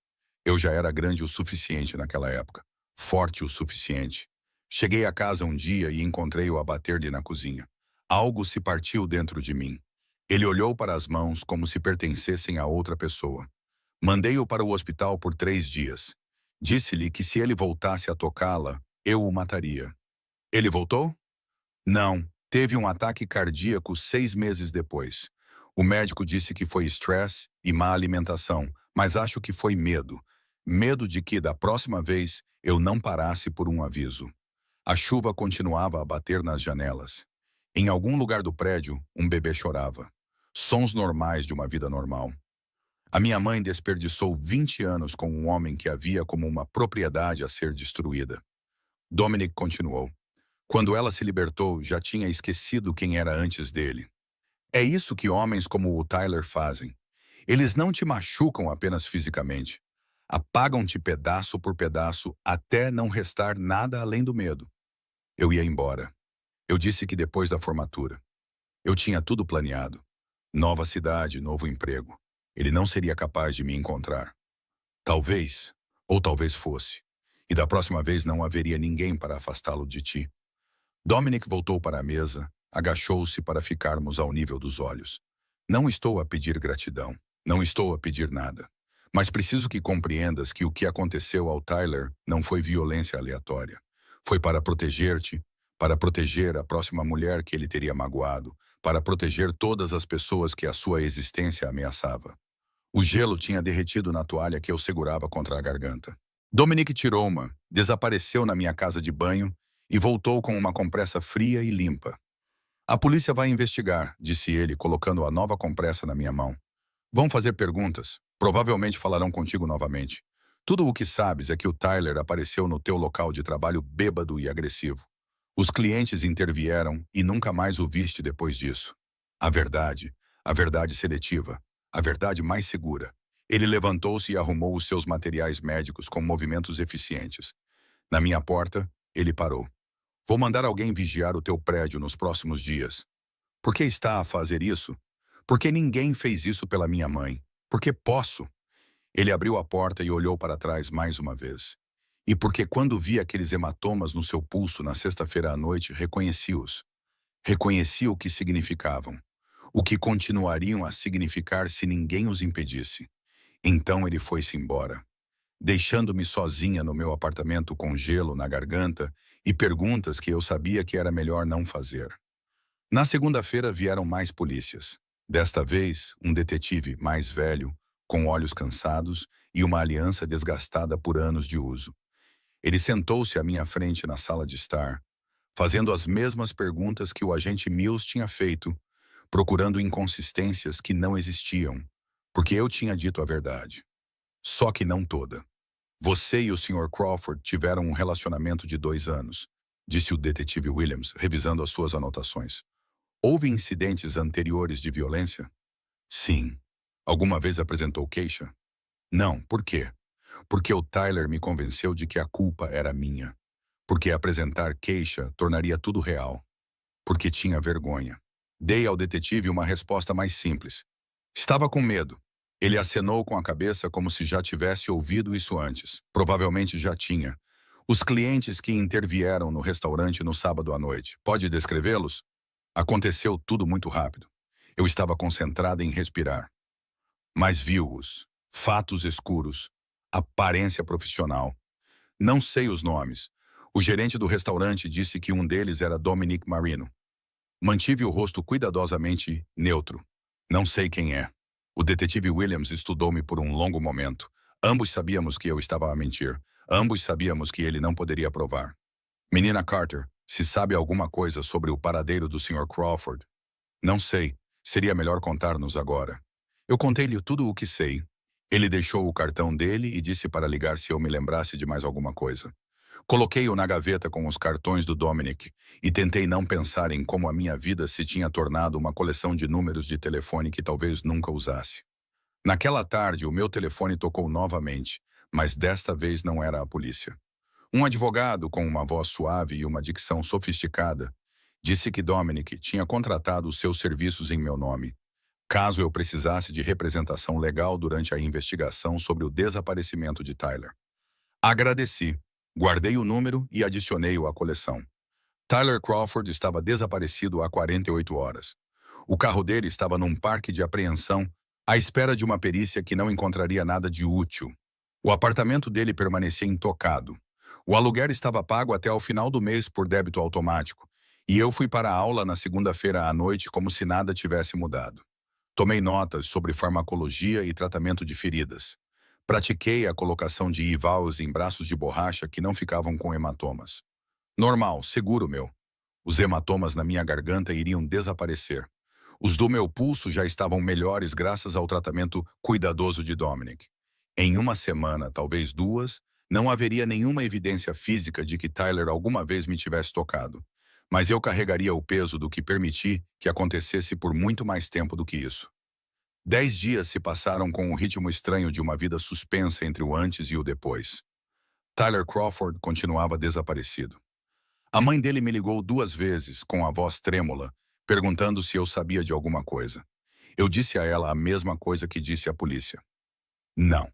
Eu já era grande o suficiente naquela época. Forte o suficiente. Cheguei a casa um dia e encontrei-o a bater-lhe na cozinha. Algo se partiu dentro de mim. Ele olhou para as mãos como se pertencessem a outra pessoa. Mandei-o para o hospital por 3 dias. Disse-lhe que se ele voltasse a tocá-la, eu o mataria. Ele voltou? Não. Teve um ataque cardíaco 6 meses depois. O médico disse que foi estresse e má alimentação, mas acho que foi medo. Medo de que, da próxima vez, eu não parasse por um aviso. A chuva continuava a bater nas janelas. Em algum lugar do prédio, um bebê chorava. Sons normais de uma vida normal. A minha mãe desperdiçou 20 anos com um homem que havia como uma propriedade a ser destruída. Dominic continuou. Quando ela se libertou, já tinha esquecido quem era antes dele. É isso que homens como o Tyler fazem. Eles não te machucam apenas fisicamente. Apagam-te pedaço por pedaço até não restar nada além do medo. Eu ia embora. Eu disse que depois da formatura. Eu tinha tudo planeado. Nova cidade, novo emprego. Ele não seria capaz de me encontrar. Talvez, ou talvez fosse. E da próxima vez não haveria ninguém para afastá-lo de ti. Dominic voltou para a mesa, agachou-se para ficarmos ao nível dos olhos. Não estou a pedir gratidão. Não estou a pedir nada. Mas preciso que compreendas que o que aconteceu ao Tyler não foi violência aleatória. Foi para proteger-te, para proteger a próxima mulher que ele teria magoado, para proteger todas as pessoas que a sua existência ameaçava. O gelo tinha derretido na toalha que eu segurava contra a garganta. Dominic tirou uma, desapareceu na minha casa de banho e voltou com uma compressa fria e limpa. A polícia vai investigar, disse ele, colocando a nova compressa na minha mão. Vão fazer perguntas. Provavelmente falarão contigo novamente. Tudo o que sabes é que o Tyler apareceu no teu local de trabalho bêbado e agressivo. Os clientes intervieram e nunca mais o viste depois disso. A verdade seletiva, a verdade mais segura. Ele levantou-se e arrumou os seus materiais médicos com movimentos eficientes. Na minha porta, ele parou. Vou mandar alguém vigiar o teu prédio nos próximos dias. Por que está a fazer isso? Porque ninguém fez isso pela minha mãe. Porque posso. Ele abriu a porta e olhou para trás mais uma vez. E porque quando vi aqueles hematomas no seu pulso na sexta-feira à noite, reconheci-os. Reconheci o que significavam. O que continuariam a significar se ninguém os impedisse. Então ele foi-se embora, deixando-me sozinha no meu apartamento com gelo na garganta e perguntas que eu sabia que era melhor não fazer. Na segunda-feira vieram mais polícias. Desta vez, um detetive mais velho, com olhos cansados e uma aliança desgastada por anos de uso. Ele sentou-se à minha frente na sala de estar, fazendo as mesmas perguntas que o agente Mills tinha feito, procurando inconsistências que não existiam, porque eu tinha dito a verdade. Só que não toda. Você e o Sr. Crawford tiveram um relacionamento de 2 anos, disse o detetive Williams, revisando as suas anotações. Houve incidentes anteriores de violência? Sim. Alguma vez apresentou queixa? Não. Por quê? Porque o Tyler me convenceu de que a culpa era minha. Porque apresentar queixa tornaria tudo real. Porque tinha vergonha. Dei ao detetive uma resposta mais simples. Estava com medo. Ele acenou com a cabeça como se já tivesse ouvido isso antes. Provavelmente já tinha. Os clientes que intervieram no restaurante no sábado à noite. Pode descrevê-los? Aconteceu tudo muito rápido. Eu estava concentrada em respirar. Mas vi-os. Fatos escuros. Aparência profissional. Não sei os nomes. O gerente do restaurante disse que um deles era Dominic Marino. Mantive o rosto cuidadosamente neutro. Não sei quem é. O detetive Williams estudou-me por um longo momento. Ambos sabíamos que eu estava a mentir. Ambos sabíamos que ele não poderia provar. Menina Carter, se sabe alguma coisa sobre o paradeiro do Sr. Crawford? Não sei. Seria melhor contar-nos agora. Eu contei-lhe tudo o que sei. Ele deixou o cartão dele e disse para ligar se eu me lembrasse de mais alguma coisa. Coloquei-o na gaveta com os cartões do Dominic e tentei não pensar em como a minha vida se tinha tornado uma coleção de números de telefone que talvez nunca usasse. Naquela tarde, o meu telefone tocou novamente, mas desta vez não era a polícia. Um advogado com uma voz suave e uma dicção sofisticada disse que Dominic tinha contratado os seus serviços em meu nome, caso eu precisasse de representação legal durante a investigação sobre o desaparecimento de Tyler. Agradeci, guardei o número e adicionei-o à coleção. Tyler Crawford estava desaparecido há 48 horas. O carro dele estava num parque de apreensão, à espera de uma perícia que não encontraria nada de útil. O apartamento dele permanecia intocado. O aluguer estava pago até ao final do mês por débito automático, e eu fui para a aula na segunda-feira à noite como se nada tivesse mudado. Tomei notas sobre farmacologia e tratamento de feridas. Pratiquei a colocação de IVAs em braços de borracha que não ficavam com hematomas. Normal, seguro meu. Os hematomas na minha garganta iriam desaparecer. Os do meu pulso já estavam melhores graças ao tratamento cuidadoso de Dominic. Em uma semana, talvez duas, não haveria nenhuma evidência física de que Tyler alguma vez me tivesse tocado. Mas eu carregaria o peso do que permiti que acontecesse por muito mais tempo do que isso. 10 dias se passaram com o ritmo estranho de uma vida suspensa entre o antes e o depois. Tyler Crawford continuava desaparecido. A mãe dele me ligou 2 vezes, com a voz trêmula, perguntando se eu sabia de alguma coisa. Eu disse a ela a mesma coisa que disse à polícia. Não.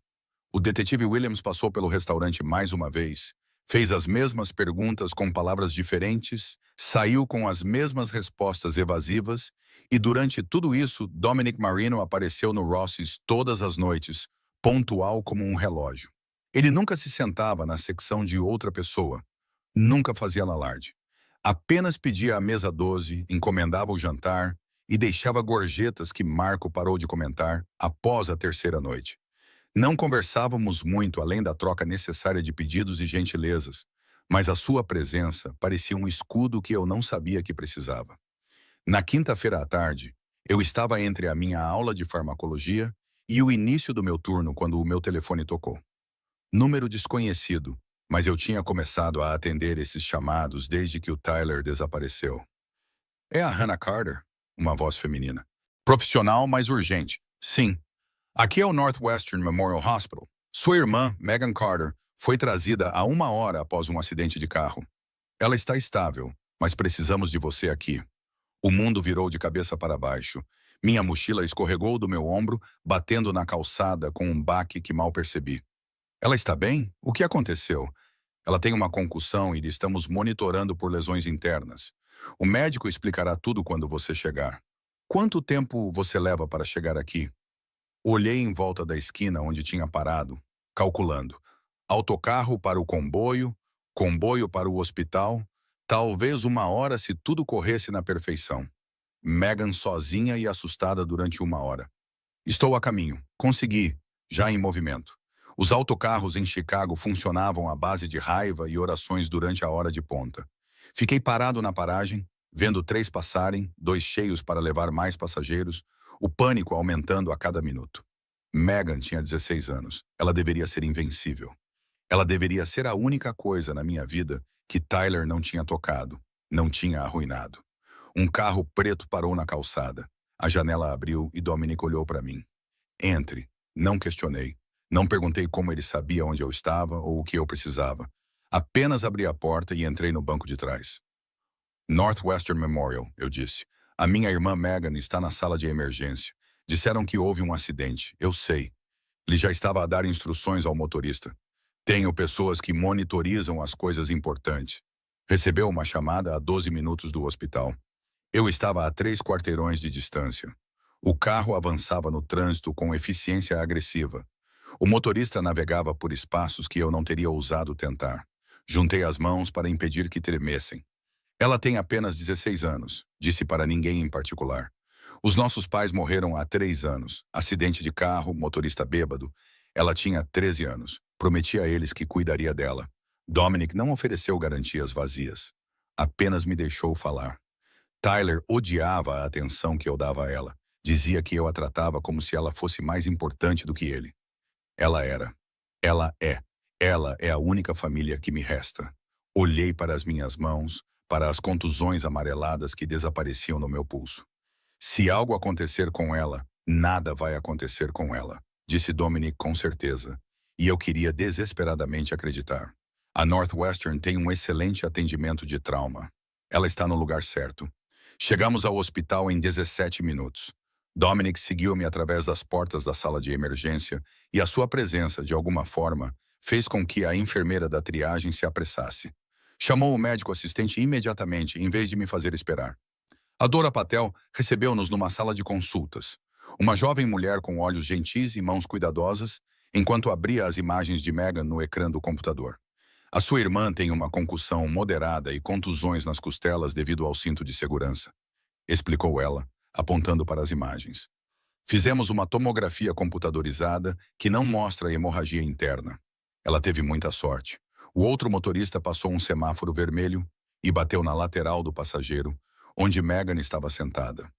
O detetive Williams passou pelo restaurante mais uma vez, fez as mesmas perguntas com palavras diferentes, saiu com as mesmas respostas evasivas e durante tudo isso, Dominic Marino apareceu no Ross's todas as noites, pontual como um relógio. Ele nunca se sentava na secção de outra pessoa, nunca fazia alarde. Apenas pedia a mesa 12, encomendava o jantar e deixava gorjetas que Marco parou de comentar após a terceira noite. Não conversávamos muito além da troca necessária de pedidos e gentilezas, mas a sua presença parecia um escudo que eu não sabia que precisava. Na quinta-feira à tarde, eu estava entre a minha aula de farmacologia e o início do meu turno quando o meu telefone tocou. Número desconhecido, mas eu tinha começado a atender esses chamados desde que o Tyler desapareceu. É a Hannah Carter? Uma voz feminina. Profissional, mas urgente. Sim. Aqui é o Northwestern Memorial Hospital. Sua irmã, Megan Carter, foi trazida há 1 hora após um acidente de carro. Ela está estável, mas precisamos de você aqui. O mundo virou de cabeça para baixo. Minha mochila escorregou do meu ombro, batendo na calçada com um baque que mal percebi. Ela está bem? O que aconteceu? Ela tem uma concussão e estamos monitorando por lesões internas. O médico explicará tudo quando você chegar. Quanto tempo você leva para chegar aqui? Olhei em volta da esquina onde tinha parado, calculando. Autocarro para o comboio, comboio para o hospital, talvez 1 hora se tudo corresse na perfeição. Megan sozinha e assustada durante 1 hora. Estou a caminho. Consegui, já em movimento. Os autocarros em Chicago funcionavam à base de raiva e orações durante a hora de ponta. Fiquei parado na paragem, vendo 3 passarem, 2 cheios para levar mais passageiros, o pânico aumentando a cada minuto. Megan tinha 16 anos. Ela deveria ser invencível. Ela deveria ser a única coisa na minha vida que Tyler não tinha tocado, não tinha arruinado. Um carro preto parou na calçada. A janela abriu e Dominic olhou para mim. Entre. Não questionei. Não perguntei como ele sabia onde eu estava ou o que eu precisava. Apenas abri a porta e entrei no banco de trás. Northwestern Memorial, eu disse. A minha irmã Megan está na sala de emergência. Disseram que houve um acidente. Eu sei. Ele já estava a dar instruções ao motorista. Tenho pessoas que monitorizam as coisas importantes. Recebeu uma chamada a 12 minutos do hospital. Eu estava a 3 quarteirões de distância. O carro avançava no trânsito com eficiência agressiva. O motorista navegava por espaços que eu não teria ousado tentar. Juntei as mãos para impedir que tremessem. Ela tem apenas 16 anos, disse para ninguém em particular. Os nossos pais morreram há 3 anos. Acidente de carro, motorista bêbado. Ela tinha 13 anos. Prometi a eles que cuidaria dela. Dominic não ofereceu garantias vazias. Apenas me deixou falar. Tyler odiava a atenção que eu dava a ela. Dizia que eu a tratava como se ela fosse mais importante do que ele. Ela era. Ela é. Ela é a única família que me resta. Olhei para as minhas mãos, para as contusões amareladas que desapareciam no meu pulso. Se algo acontecer com ela, nada vai acontecer com ela, disse Dominic com certeza. E eu queria desesperadamente acreditar. A Northwestern tem um excelente atendimento de trauma. Ela está no lugar certo. Chegamos ao hospital em 17 minutos. Dominic seguiu-me através das portas da sala de emergência e a sua presença, de alguma forma, fez com que a enfermeira da triagem se apressasse. Chamou o médico assistente imediatamente, em vez de me fazer esperar. A Dora Patel recebeu-nos numa sala de consultas. Uma jovem mulher com olhos gentis e mãos cuidadosas, enquanto abria as imagens de Megan no ecrã do computador. A sua irmã tem uma concussão moderada e contusões nas costelas devido ao cinto de segurança, explicou ela, apontando para as imagens. Fizemos uma tomografia computadorizada que não mostra hemorragia interna. Ela teve muita sorte. O outro motorista passou um semáforo vermelho e bateu na lateral do passageiro, onde Megan estava sentada.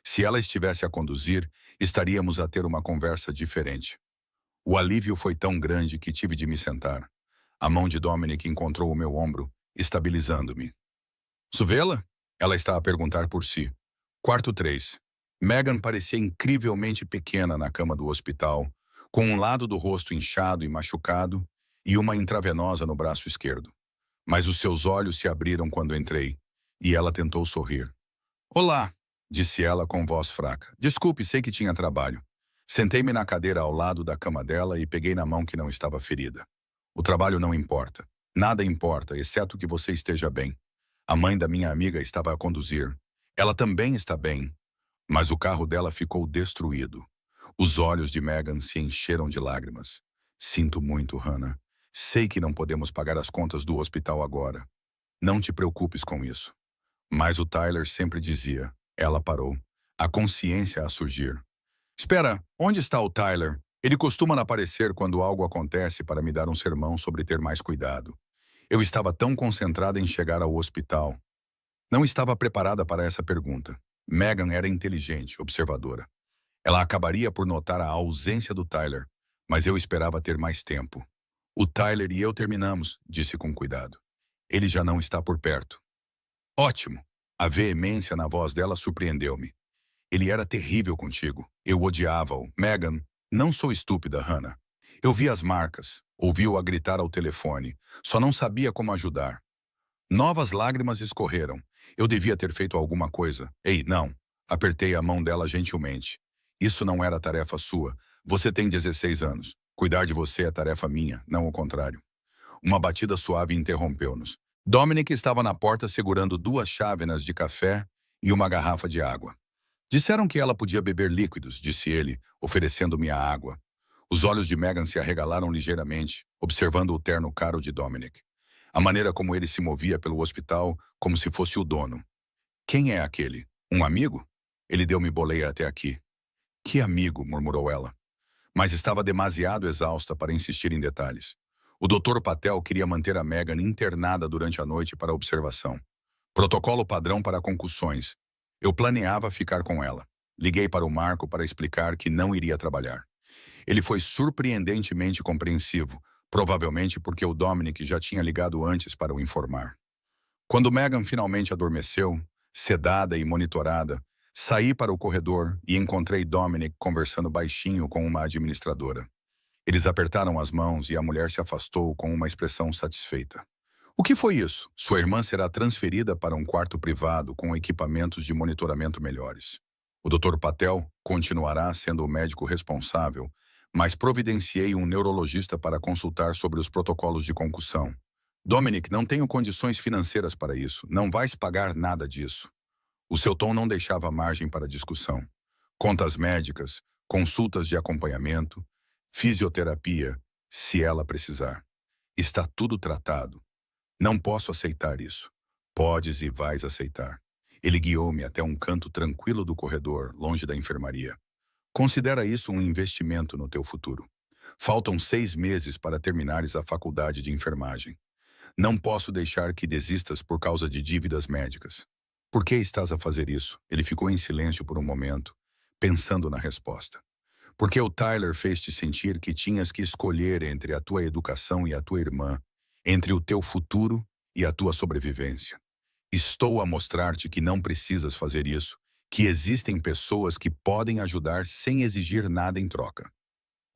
Se ela estivesse a conduzir, estaríamos a ter uma conversa diferente. O alívio foi tão grande que tive de me sentar. A mão de Dominic encontrou o meu ombro, estabilizando-me. Suvela? Ela está a perguntar por si. Quarto 3. Megan parecia incrivelmente pequena na cama do hospital, com um lado do rosto inchado e machucado e uma intravenosa no braço esquerdo. Mas os seus olhos se abriram quando entrei, e ela tentou sorrir. Olá, disse ela com voz fraca. Desculpe, sei que tinha trabalho. Sentei-me na cadeira ao lado da cama dela e peguei na mão que não estava ferida. O trabalho não importa. Nada importa, exceto que você esteja bem. A mãe da minha amiga estava a conduzir. Ela também está bem, mas o carro dela ficou destruído. Os olhos de Megan se encheram de lágrimas. Sinto muito, Hannah. Sei que não podemos pagar as contas do hospital agora. Não te preocupes com isso. Mas o Tyler sempre dizia. Ela parou. A consciência a surgir. Espera, onde está o Tyler? Ele costuma aparecer quando algo acontece para me dar um sermão sobre ter mais cuidado. Eu estava tão concentrada em chegar ao hospital. Não estava preparada para essa pergunta. Megan era inteligente, observadora. Ela acabaria por notar a ausência do Tyler, mas eu esperava ter mais tempo. O Tyler e eu terminamos, disse com cuidado. Ele já não está por perto. Ótimo! A veemência na voz dela surpreendeu-me. Ele era terrível contigo. Eu odiava-o. Megan, não sou estúpida, Hannah. Eu vi as marcas, ouvi-o a gritar ao telefone. Só não sabia como ajudar. Novas lágrimas escorreram. Eu devia ter feito alguma coisa. Ei, não. Apertei a mão dela gentilmente. Isso não era tarefa sua. Você tem 16 anos. Cuidar de você é tarefa minha, não o contrário. Uma batida suave interrompeu-nos. Dominic estava na porta segurando 2 chávenas de café e uma garrafa de água. Disseram que ela podia beber líquidos, disse ele, oferecendo-me a água. Os olhos de Megan se arregalaram ligeiramente, observando o terno caro de Dominic. A maneira como ele se movia pelo hospital, como se fosse o dono. Quem é aquele? Um amigo? Ele deu-me boleia até aqui. Que amigo, murmurou ela. Mas estava demasiado exausta para insistir em detalhes. O Dr. Patel queria manter a Megan internada durante a noite para observação. Protocolo padrão para concussões. Eu planeava ficar com ela. Liguei para o Marco para explicar que não iria trabalhar. Ele foi surpreendentemente compreensivo, provavelmente porque o Dominic já tinha ligado antes para o informar. Quando Megan finalmente adormeceu, sedada e monitorada, saí para o corredor e encontrei Dominic conversando baixinho com uma administradora. Eles apertaram as mãos e a mulher se afastou com uma expressão satisfeita. O que foi isso? Sua irmã será transferida para um quarto privado com equipamentos de monitoramento melhores. O Dr. Patel continuará sendo o médico responsável, mas providenciei um neurologista para consultar sobre os protocolos de concussão. Dominic, não tenho condições financeiras para isso. Não vais pagar nada disso. O seu tom não deixava margem para discussão. Contas médicas, consultas de acompanhamento, fisioterapia, se ela precisar. Está tudo tratado. Não posso aceitar isso. Podes e vais aceitar. Ele guiou-me até um canto tranquilo do corredor, longe da enfermaria. Considera isso um investimento no teu futuro. Faltam 6 meses para terminares a faculdade de enfermagem. Não posso deixar que desistas por causa de dívidas médicas. Por que estás a fazer isso? Ele ficou em silêncio por um momento, pensando na resposta. Porque o Tyler fez-te sentir que tinhas que escolher entre a tua educação e a tua irmã, entre o teu futuro e a tua sobrevivência. Estou a mostrar-te que não precisas fazer isso, que existem pessoas que podem ajudar sem exigir nada em troca.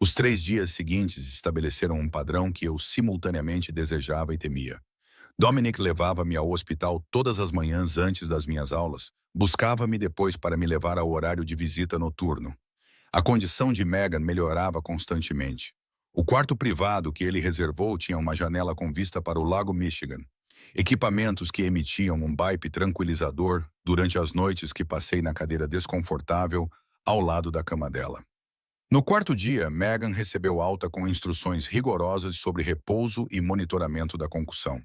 Os 3 dias seguintes estabeleceram um padrão que eu simultaneamente desejava e temia. Dominic levava-me ao hospital todas as manhãs antes das minhas aulas, buscava-me depois para me levar ao horário de visita noturno. A condição de Megan melhorava constantemente. O quarto privado que ele reservou tinha uma janela com vista para o Lago Michigan. Equipamentos que emitiam um beep tranquilizador durante as noites que passei na cadeira desconfortável ao lado da cama dela. No quarto dia, Megan recebeu alta com instruções rigorosas sobre repouso e monitoramento da concussão.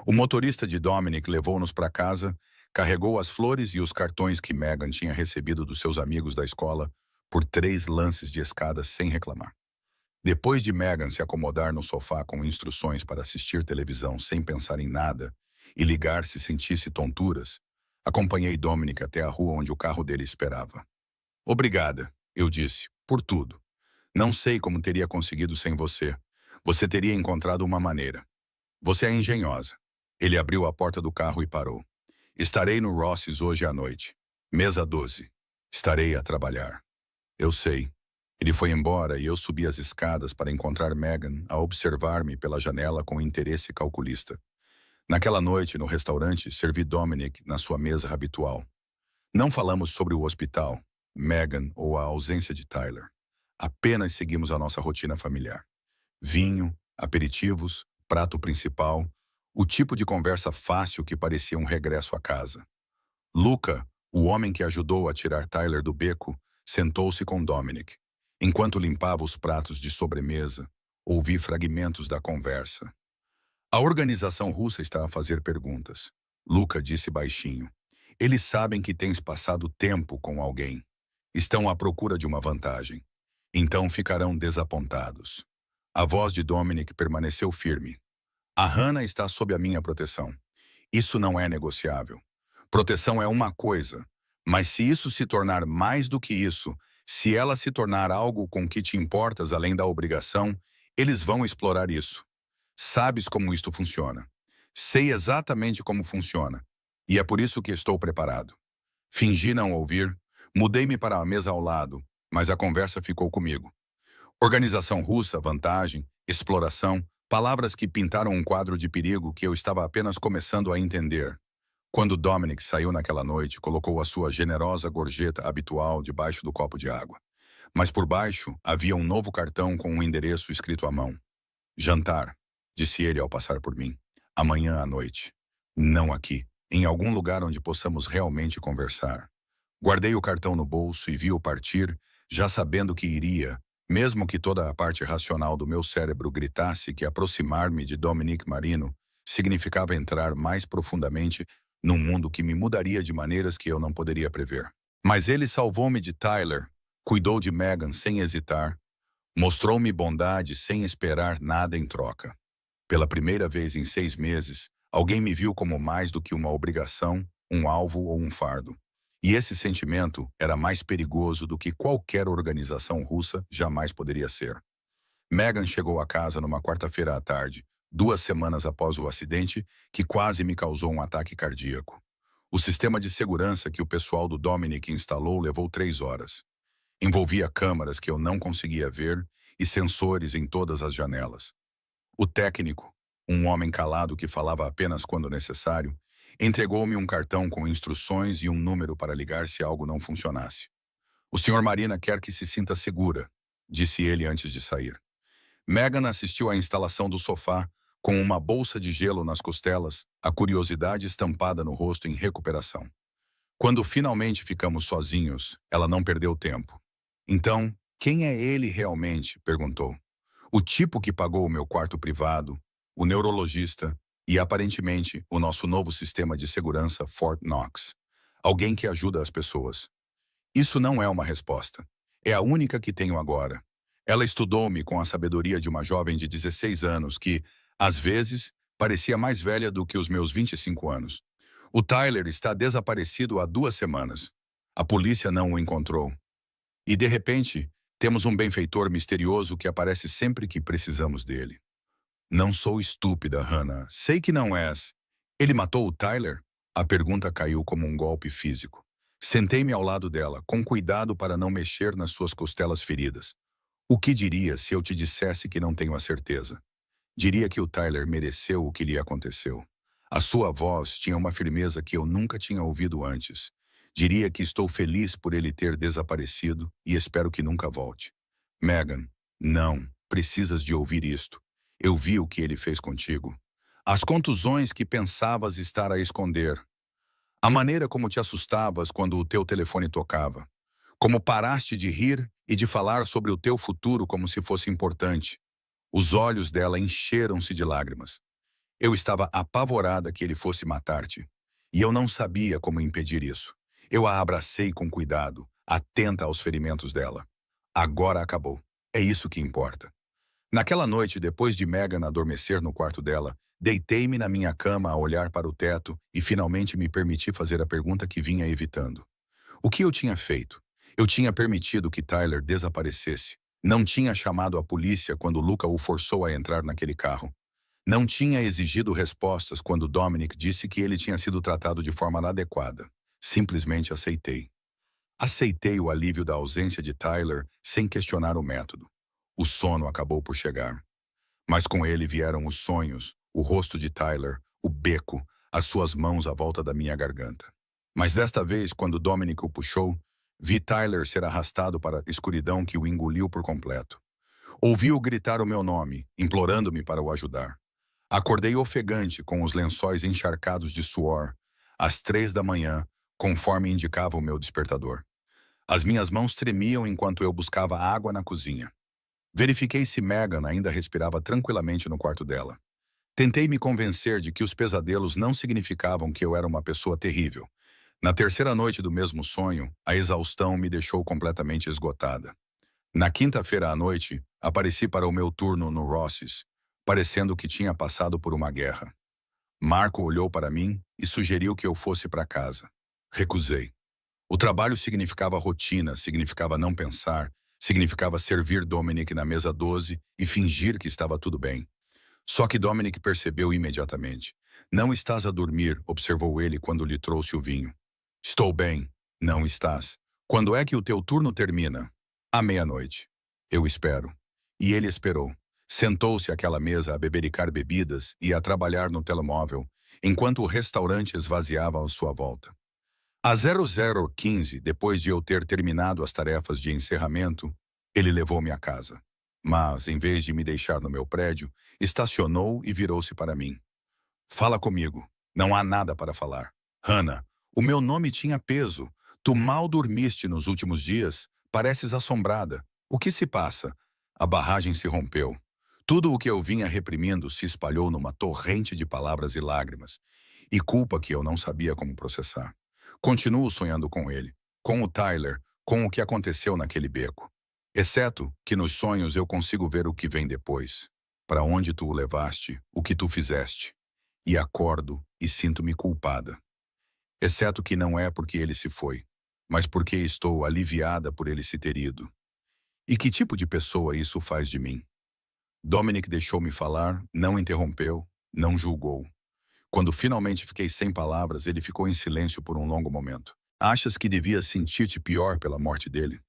O motorista de Dominic levou-nos para casa, carregou as flores e os cartões que Megan tinha recebido dos seus amigos da escola por 3 lances de escada sem reclamar. Depois de Megan se acomodar no sofá com instruções para assistir televisão sem pensar em nada e ligar se sentisse tonturas, acompanhei Dominic até a rua onde o carro dele esperava. Obrigada, eu disse, por tudo. Não sei como teria conseguido sem você. Você teria encontrado uma maneira. Você é engenhosa. Ele abriu a porta do carro e parou. Estarei no Ross's hoje à noite. Mesa 12. Estarei a trabalhar. Eu sei. Ele foi embora e eu subi as escadas para encontrar Megan a observar-me pela janela com interesse calculista. Naquela noite, no restaurante, servi Dominic na sua mesa habitual. Não falamos sobre o hospital, Megan ou a ausência de Tyler. Apenas seguimos a nossa rotina familiar. Vinho, aperitivos, prato principal, o tipo de conversa fácil que parecia um regresso à casa. Luca, o homem que ajudou a tirar Tyler do beco, sentou-se com Dominic. Enquanto limpava os pratos de sobremesa, ouvi fragmentos da conversa. A organização russa está a fazer perguntas. Luca disse baixinho. Eles sabem que tens passado tempo com alguém. Estão à procura de uma vantagem. Então ficarão desapontados. A voz de Dominic permaneceu firme. A Hannah está sob a minha proteção. Isso não é negociável. Proteção é uma coisa, mas se isso se tornar mais do que isso, se ela se tornar algo com que te importas além da obrigação, eles vão explorar isso. Sabes como isto funciona. Sei exatamente como funciona. E é por isso que estou preparado. Fingi não ouvir, mudei-me para a mesa ao lado, mas a conversa ficou comigo. Organização russa, vantagem, exploração, palavras que pintaram um quadro de perigo que eu estava apenas começando a entender. Quando Dominic saiu naquela noite, colocou a sua generosa gorjeta habitual debaixo do copo de água. Mas por baixo havia um novo cartão com um endereço escrito à mão. Jantar, disse ele ao passar por mim. Amanhã à noite. Não aqui. Em algum lugar onde possamos realmente conversar. Guardei o cartão no bolso e vi-o partir, já sabendo que iria, mesmo que toda a parte racional do meu cérebro gritasse que aproximar-me de Dominic Marino significava entrar mais profundamente num mundo que me mudaria de maneiras que eu não poderia prever. Mas ele salvou-me de Tyler, cuidou de Megan sem hesitar, mostrou-me bondade sem esperar nada em troca. Pela primeira vez em 6 meses, alguém me viu como mais do que uma obrigação, um alvo ou um fardo. E esse sentimento era mais perigoso do que qualquer organização russa jamais poderia ser. Megan chegou a casa numa quarta-feira à tarde, 2 semanas após o acidente que quase me causou um ataque cardíaco. O sistema de segurança que o pessoal do Dominic instalou levou 3 horas. Envolvia câmaras que eu não conseguia ver e sensores em todas as janelas. O técnico, um homem calado que falava apenas quando necessário, entregou-me um cartão com instruções e um número para ligar se algo não funcionasse. "O Sr. Marina quer que se sinta segura", disse ele antes de sair. Megan assistiu à instalação do sofá, com uma bolsa de gelo nas costelas, a curiosidade estampada no rosto em recuperação. Quando finalmente ficamos sozinhos, ela não perdeu tempo. Então, quem é ele realmente? Perguntou. O tipo que pagou o meu quarto privado, o neurologista e, aparentemente, o nosso novo sistema de segurança Fort Knox. Alguém que ajuda as pessoas. Isso não é uma resposta. É a única que tenho agora. Ela estudou-me com a sabedoria de uma jovem de 16 anos que, às vezes, parecia mais velha do que os meus 25 anos. O Tyler está desaparecido há 2 semanas. A polícia não o encontrou. E, de repente, temos um benfeitor misterioso que aparece sempre que precisamos dele. Não sou estúpida, Hannah. Sei que não és. Ele matou o Tyler? A pergunta caiu como um golpe físico. Sentei-me ao lado dela, com cuidado para não mexer nas suas costelas feridas. O que diria se eu te dissesse que não tenho a certeza? Diria que o Tyler mereceu o que lhe aconteceu. A sua voz tinha uma firmeza que eu nunca tinha ouvido antes. Diria que estou feliz por ele ter desaparecido e espero que nunca volte. Megan, não, precisas de ouvir isto. Eu vi o que ele fez contigo. As contusões que pensavas estar a esconder. A maneira como te assustavas quando o teu telefone tocava. Como paraste de rir e de falar sobre o teu futuro como se fosse importante. Os olhos dela encheram-se de lágrimas. Eu estava apavorada que ele fosse matar-te. E eu não sabia como impedir isso. Eu a abracei com cuidado, atenta aos ferimentos dela. Agora acabou. É isso que importa. Naquela noite, depois de Megan adormecer no quarto dela, deitei-me na minha cama a olhar para o teto e finalmente me permiti fazer a pergunta que vinha evitando. O que eu tinha feito? Eu tinha permitido que Tyler desaparecesse. Não tinha chamado a polícia quando Luca o forçou a entrar naquele carro. Não tinha exigido respostas quando Dominic disse que ele tinha sido tratado de forma inadequada. Simplesmente aceitei. Aceitei o alívio da ausência de Tyler sem questionar o método. O sono acabou por chegar. Mas com ele vieram os sonhos, o rosto de Tyler, o beco, as suas mãos à volta da minha garganta. Mas desta vez, quando Dominic o puxou, vi Tyler ser arrastado para a escuridão que o engoliu por completo. Ouvi-o gritar o meu nome, implorando-me para o ajudar. Acordei ofegante, com os lençóis encharcados de suor, às 3 da manhã, conforme indicava o meu despertador. As minhas mãos tremiam enquanto eu buscava água na cozinha. Verifiquei se Megan ainda respirava tranquilamente no quarto dela. Tentei me convencer de que os pesadelos não significavam que eu era uma pessoa terrível. Na terceira noite do mesmo sonho, a exaustão me deixou completamente esgotada. Na quinta-feira à noite, apareci para o meu turno no Ross's, parecendo que tinha passado por uma guerra. Marco olhou para mim e sugeriu que eu fosse para casa. Recusei. O trabalho significava rotina, significava não pensar, significava servir Dominic na mesa 12 e fingir que estava tudo bem. Só que Dominic percebeu imediatamente. Não estás a dormir, observou ele quando lhe trouxe o vinho. Estou bem. Não estás. Quando é que o teu turno termina? À meia-noite. Eu espero. E ele esperou. Sentou-se àquela mesa a bebericar bebidas e a trabalhar no telemóvel, enquanto o restaurante esvaziava à sua volta. Às 00:15, depois de eu ter terminado as tarefas de encerramento, ele levou-me à casa. Mas, em vez de me deixar no meu prédio, estacionou e virou-se para mim. Fala comigo. Não há nada para falar. Hannah, o meu nome tinha peso. Tu mal dormiste nos últimos dias. Pareces assombrada. O que se passa? A barragem se rompeu. Tudo o que eu vinha reprimindo se espalhou numa torrente de palavras e lágrimas. E culpa que eu não sabia como processar. Continuo sonhando com ele, com o Tyler, com o que aconteceu naquele beco. Exceto que nos sonhos eu consigo ver o que vem depois. Para onde tu o levaste, o que tu fizeste. E acordo e sinto-me culpada. Exceto que não é porque ele se foi, mas porque estou aliviada por ele se ter ido. E que tipo de pessoa isso faz de mim? Dominic deixou-me falar, não interrompeu, não julgou. Quando finalmente fiquei sem palavras, ele ficou em silêncio por um longo momento. Achas que devias sentir-te pior pela morte dele?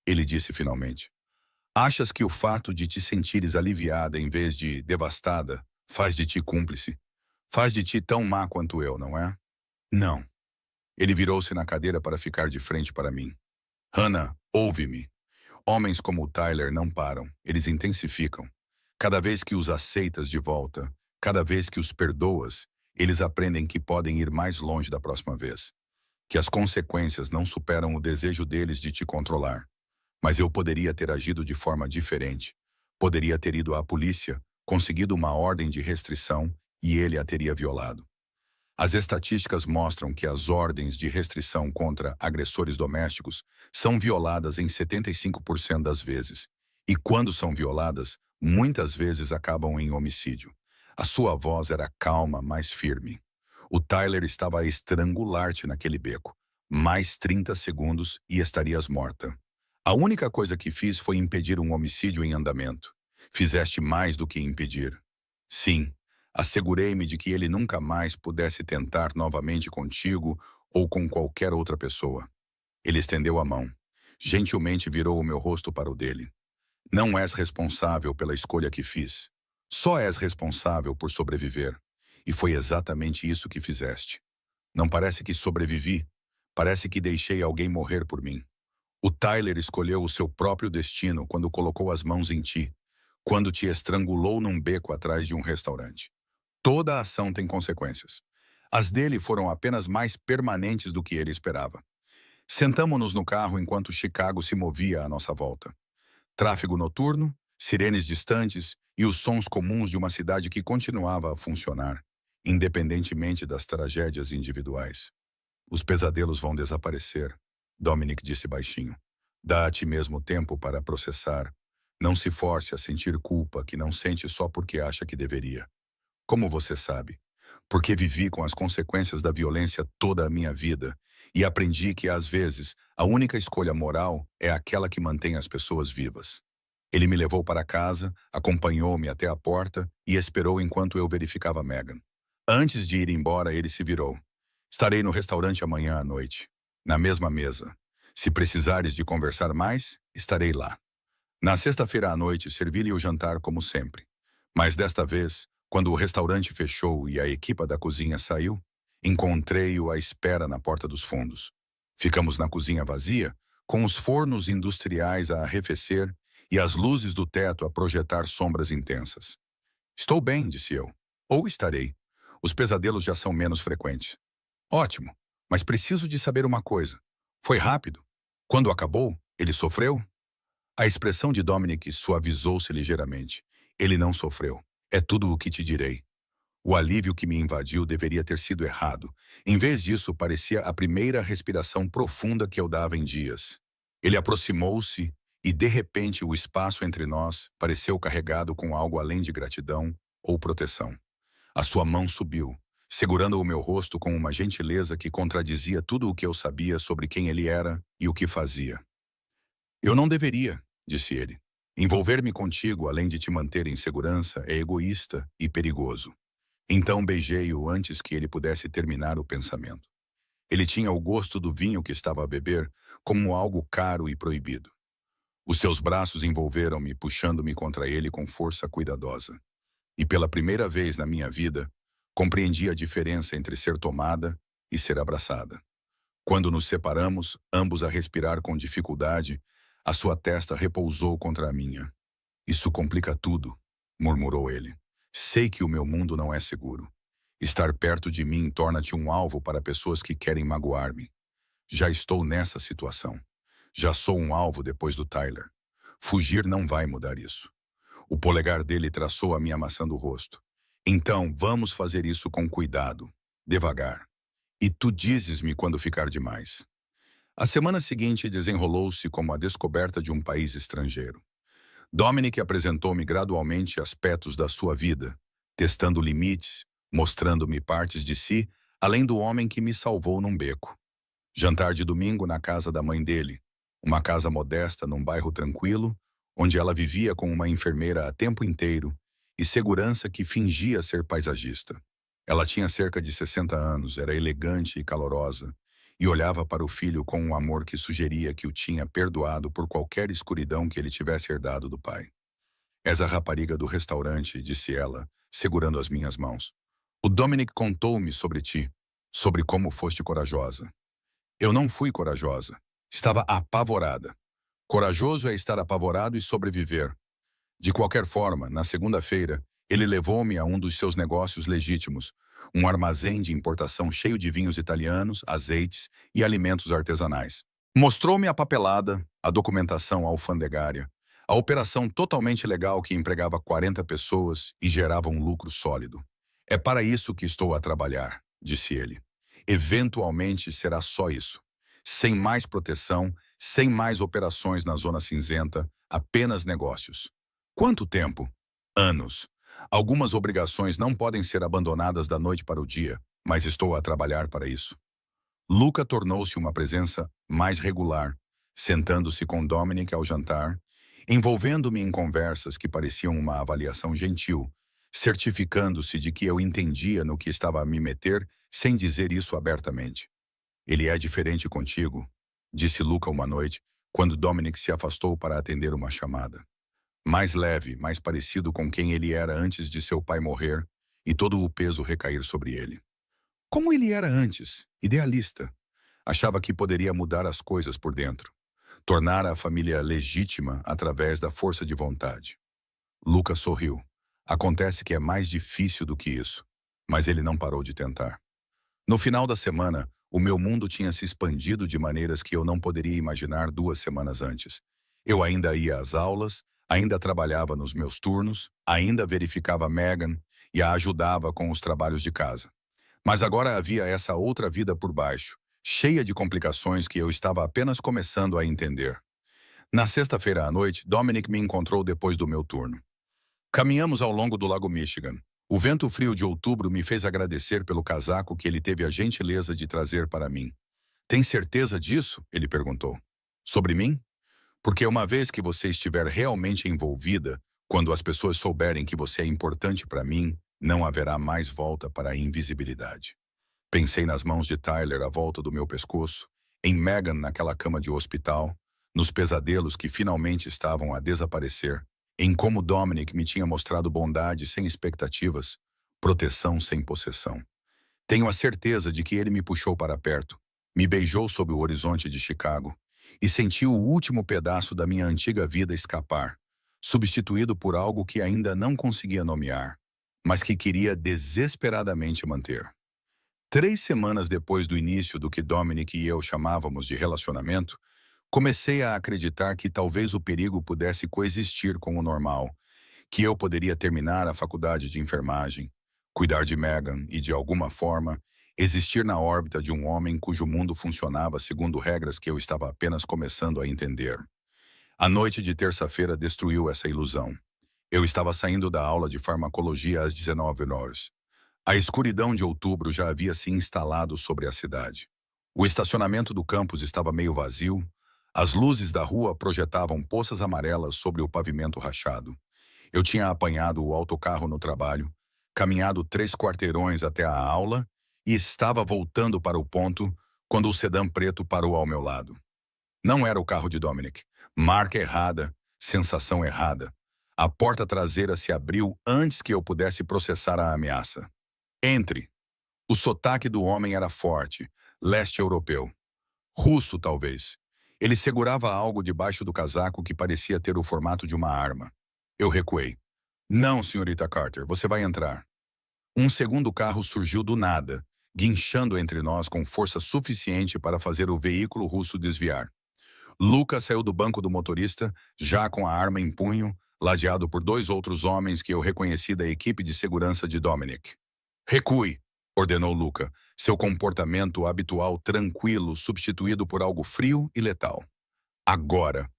Ele disse finalmente. Achas que o fato de te sentires aliviada em vez de devastada faz de ti cúmplice? Faz de ti tão má quanto eu, não é? Não. Ele virou-se na cadeira para ficar de frente para mim. Hannah, ouve-me. Homens como o Tyler não param, eles intensificam. Cada vez que os aceitas de volta, cada vez que os perdoas, eles aprendem que podem ir mais longe da próxima vez. que as consequências não superam o desejo deles de te controlar. Mas eu poderia ter agido de forma diferente. Poderia ter ido à polícia, conseguido uma ordem de restrição e ele a teria violado. As estatísticas mostram que as ordens de restrição contra agressores domésticos são violadas em 75% das vezes. E quando são violadas, muitas vezes acabam em homicídio. A sua voz era calma, mas firme. O Tyler estava a estrangular-te naquele beco. Mais 30 segundos e estarias morta. A única coisa que fiz foi impedir um homicídio em andamento. Fizeste mais do que impedir. Sim, assegurei-me de que ele nunca mais pudesse tentar novamente contigo ou com qualquer outra pessoa. Ele estendeu a mão. Gentilmente virou o meu rosto para o dele. Não és responsável pela escolha que fiz. Só és responsável por sobreviver. E foi exatamente isso que fizeste. Não parece que sobrevivi. Parece que deixei alguém morrer por mim. O Tyler escolheu o seu próprio destino quando colocou as mãos em ti, quando te estrangulou num beco atrás de um restaurante. Toda ação tem consequências. As dele foram apenas mais permanentes do que ele esperava. Sentamo-nos no carro enquanto Chicago se movia à nossa volta. Tráfego noturno, sirenes distantes e os sons comuns de uma cidade que continuava a funcionar, independentemente das tragédias individuais. Os pesadelos vão desaparecer, Dominic disse baixinho. Dá a ti mesmo tempo para processar. Não se force a sentir culpa que não sente só porque acha que deveria. Como você sabe? Porque vivi com as consequências da violência toda a minha vida e aprendi que, às vezes, a única escolha moral é aquela que mantém as pessoas vivas. Ele me levou para casa, acompanhou-me até a porta e esperou enquanto eu verificava Megan. Antes de ir embora, ele se virou. Estarei no restaurante amanhã à noite, na mesma mesa. Se precisares de conversar mais, estarei lá. Na sexta-feira à noite, servi-lhe o jantar como sempre. Mas desta vez, quando o restaurante fechou e a equipa da cozinha saiu, encontrei-o à espera na porta dos fundos. Ficamos na cozinha vazia, com os fornos industriais a arrefecer e as luzes do teto a projetar sombras intensas. Estou bem, disse eu. Ou estarei. Os pesadelos já são menos frequentes. Ótimo, mas preciso de saber uma coisa. Foi rápido? Quando acabou, ele sofreu? A expressão de Dominic suavizou-se ligeiramente. Ele não sofreu. É tudo o que te direi. O alívio que me invadiu deveria ter sido errado. Em vez disso, parecia a primeira respiração profunda que eu dava em dias. Ele aproximou-se e, de repente, o espaço entre nós pareceu carregado com algo além de gratidão ou proteção. A sua mão subiu, segurando o meu rosto com uma gentileza que contradizia tudo o que eu sabia sobre quem ele era e o que fazia. Eu não deveria, disse ele. Envolver-me contigo, além de te manter em segurança, é egoísta e perigoso. Então beijei-o antes que ele pudesse terminar o pensamento. Ele tinha o gosto do vinho que estava a beber como algo caro e proibido. Os seus braços envolveram-me, puxando-me contra ele com força cuidadosa. E pela primeira vez na minha vida, compreendi a diferença entre ser tomada e ser abraçada. Quando nos separamos, ambos a respirar com dificuldade, a sua testa repousou contra a minha. Isso complica tudo, murmurou ele. Sei que o meu mundo não é seguro. Estar perto de mim torna-te um alvo para pessoas que querem magoar-me. Já estou nessa situação. Já sou um alvo depois do Tyler. Fugir não vai mudar isso. O polegar dele traçou a minha maçã do rosto. Então, vamos fazer isso com cuidado, devagar. E tu dizes-me quando ficar demais. A semana seguinte desenrolou-se como a descoberta de um país estrangeiro. Dominic apresentou-me gradualmente aspectos da sua vida, testando limites, mostrando-me partes de si, além do homem que me salvou num beco. Jantar de domingo na casa da mãe dele, uma casa modesta num bairro tranquilo, onde ela vivia com uma enfermeira a tempo inteiro e segurança que fingia ser paisagista. Ela tinha cerca de 60 anos, era elegante e calorosa, e olhava para o filho com um amor que sugeria que o tinha perdoado por qualquer escuridão que ele tivesse herdado do pai. És a rapariga do restaurante, disse ela, segurando as minhas mãos. O Dominic contou-me sobre ti, sobre como foste corajosa. Eu não fui corajosa. Estava apavorada. Corajoso é estar apavorado e sobreviver. De qualquer forma, na segunda-feira, ele levou-me a um dos seus negócios legítimos, Um armazém de importação cheio de vinhos italianos, azeites e alimentos artesanais. Mostrou-me a papelada, a documentação alfandegária, a operação totalmente legal que empregava 40 pessoas e gerava um lucro sólido. É para isso que estou a trabalhar, disse ele. Eventualmente será só isso. Sem mais proteção, sem mais operações na zona cinzenta, apenas negócios. Quanto tempo? Anos. Algumas obrigações não podem ser abandonadas da noite para o dia, mas estou a trabalhar para isso. Luca tornou-se uma presença mais regular, sentando-se com Dominic ao jantar, envolvendo-me em conversas que pareciam uma avaliação gentil, certificando-se de que eu entendia no que estava a me meter sem dizer isso abertamente. Ele é diferente contigo, disse Luca uma noite, quando Dominic se afastou para atender uma chamada. Mais leve, mais parecido com quem ele era antes de seu pai morrer e todo o peso recair sobre ele. Como ele era antes, idealista. Achava que poderia mudar as coisas por dentro, tornar a família legítima através da força de vontade. Lucas sorriu. Acontece que é mais difícil do que isso, mas ele não parou de tentar. No final da semana, o meu mundo tinha se expandido de maneiras que eu não poderia imaginar 2 semanas antes. Eu ainda ia às aulas, ainda trabalhava nos meus turnos, ainda verificava Megan e a ajudava com os trabalhos de casa. Mas agora havia essa outra vida por baixo, cheia de complicações que eu estava apenas começando a entender. Na sexta-feira à noite, Dominic me encontrou depois do meu turno. Caminhamos ao longo do Lago Michigan. O vento frio de outubro me fez agradecer pelo casaco que ele teve a gentileza de trazer para mim. Tem certeza disso? Ele perguntou. Sobre mim? Porque uma vez que você estiver realmente envolvida, quando as pessoas souberem que você é importante para mim, não haverá mais volta para a invisibilidade. Pensei nas mãos de Tyler à volta do meu pescoço, em Megan naquela cama de hospital, nos pesadelos que finalmente estavam a desaparecer, em como Dominic me tinha mostrado bondade sem expectativas, proteção sem possessão. Tenho a certeza de que ele me puxou para perto, me beijou sob o horizonte de Chicago e senti o último pedaço da minha antiga vida escapar, substituído por algo que ainda não conseguia nomear, mas que queria desesperadamente manter. 3 semanas depois do início do que Dominic e eu chamávamos de relacionamento, comecei a acreditar que talvez o perigo pudesse coexistir com o normal, que eu poderia terminar a faculdade de enfermagem, cuidar de Megan e, de alguma forma, existir na órbita de um homem cujo mundo funcionava segundo regras que eu estava apenas começando a entender. A noite de terça-feira destruiu essa ilusão. Eu estava saindo da aula de farmacologia às 19 horas. A escuridão de outubro já havia se instalado sobre a cidade. O estacionamento do campus estava meio vazio, as luzes da rua projetavam poças amarelas sobre o pavimento rachado. Eu tinha apanhado o autocarro no trabalho, caminhado 3 quarteirões até a aula e estava voltando para o ponto quando o sedã preto parou ao meu lado. Não era o carro de Dominic. Marca errada, sensação errada. A porta traseira se abriu antes que eu pudesse processar a ameaça. Entre. O sotaque do homem era forte, leste europeu. Russo, talvez. Ele segurava algo debaixo do casaco que parecia ter o formato de uma arma. Eu recuei. Não, senhorita Carter, você vai entrar. Um segundo carro surgiu do nada, guinchando entre nós com força suficiente para fazer o veículo russo desviar. Lucas saiu do banco do motorista, já com a arma em punho, ladeado por 2 outros homens que eu reconheci da equipe de segurança de Dominic. Recue, ordenou Luca, seu comportamento habitual tranquilo substituído por algo frio e letal. Agora.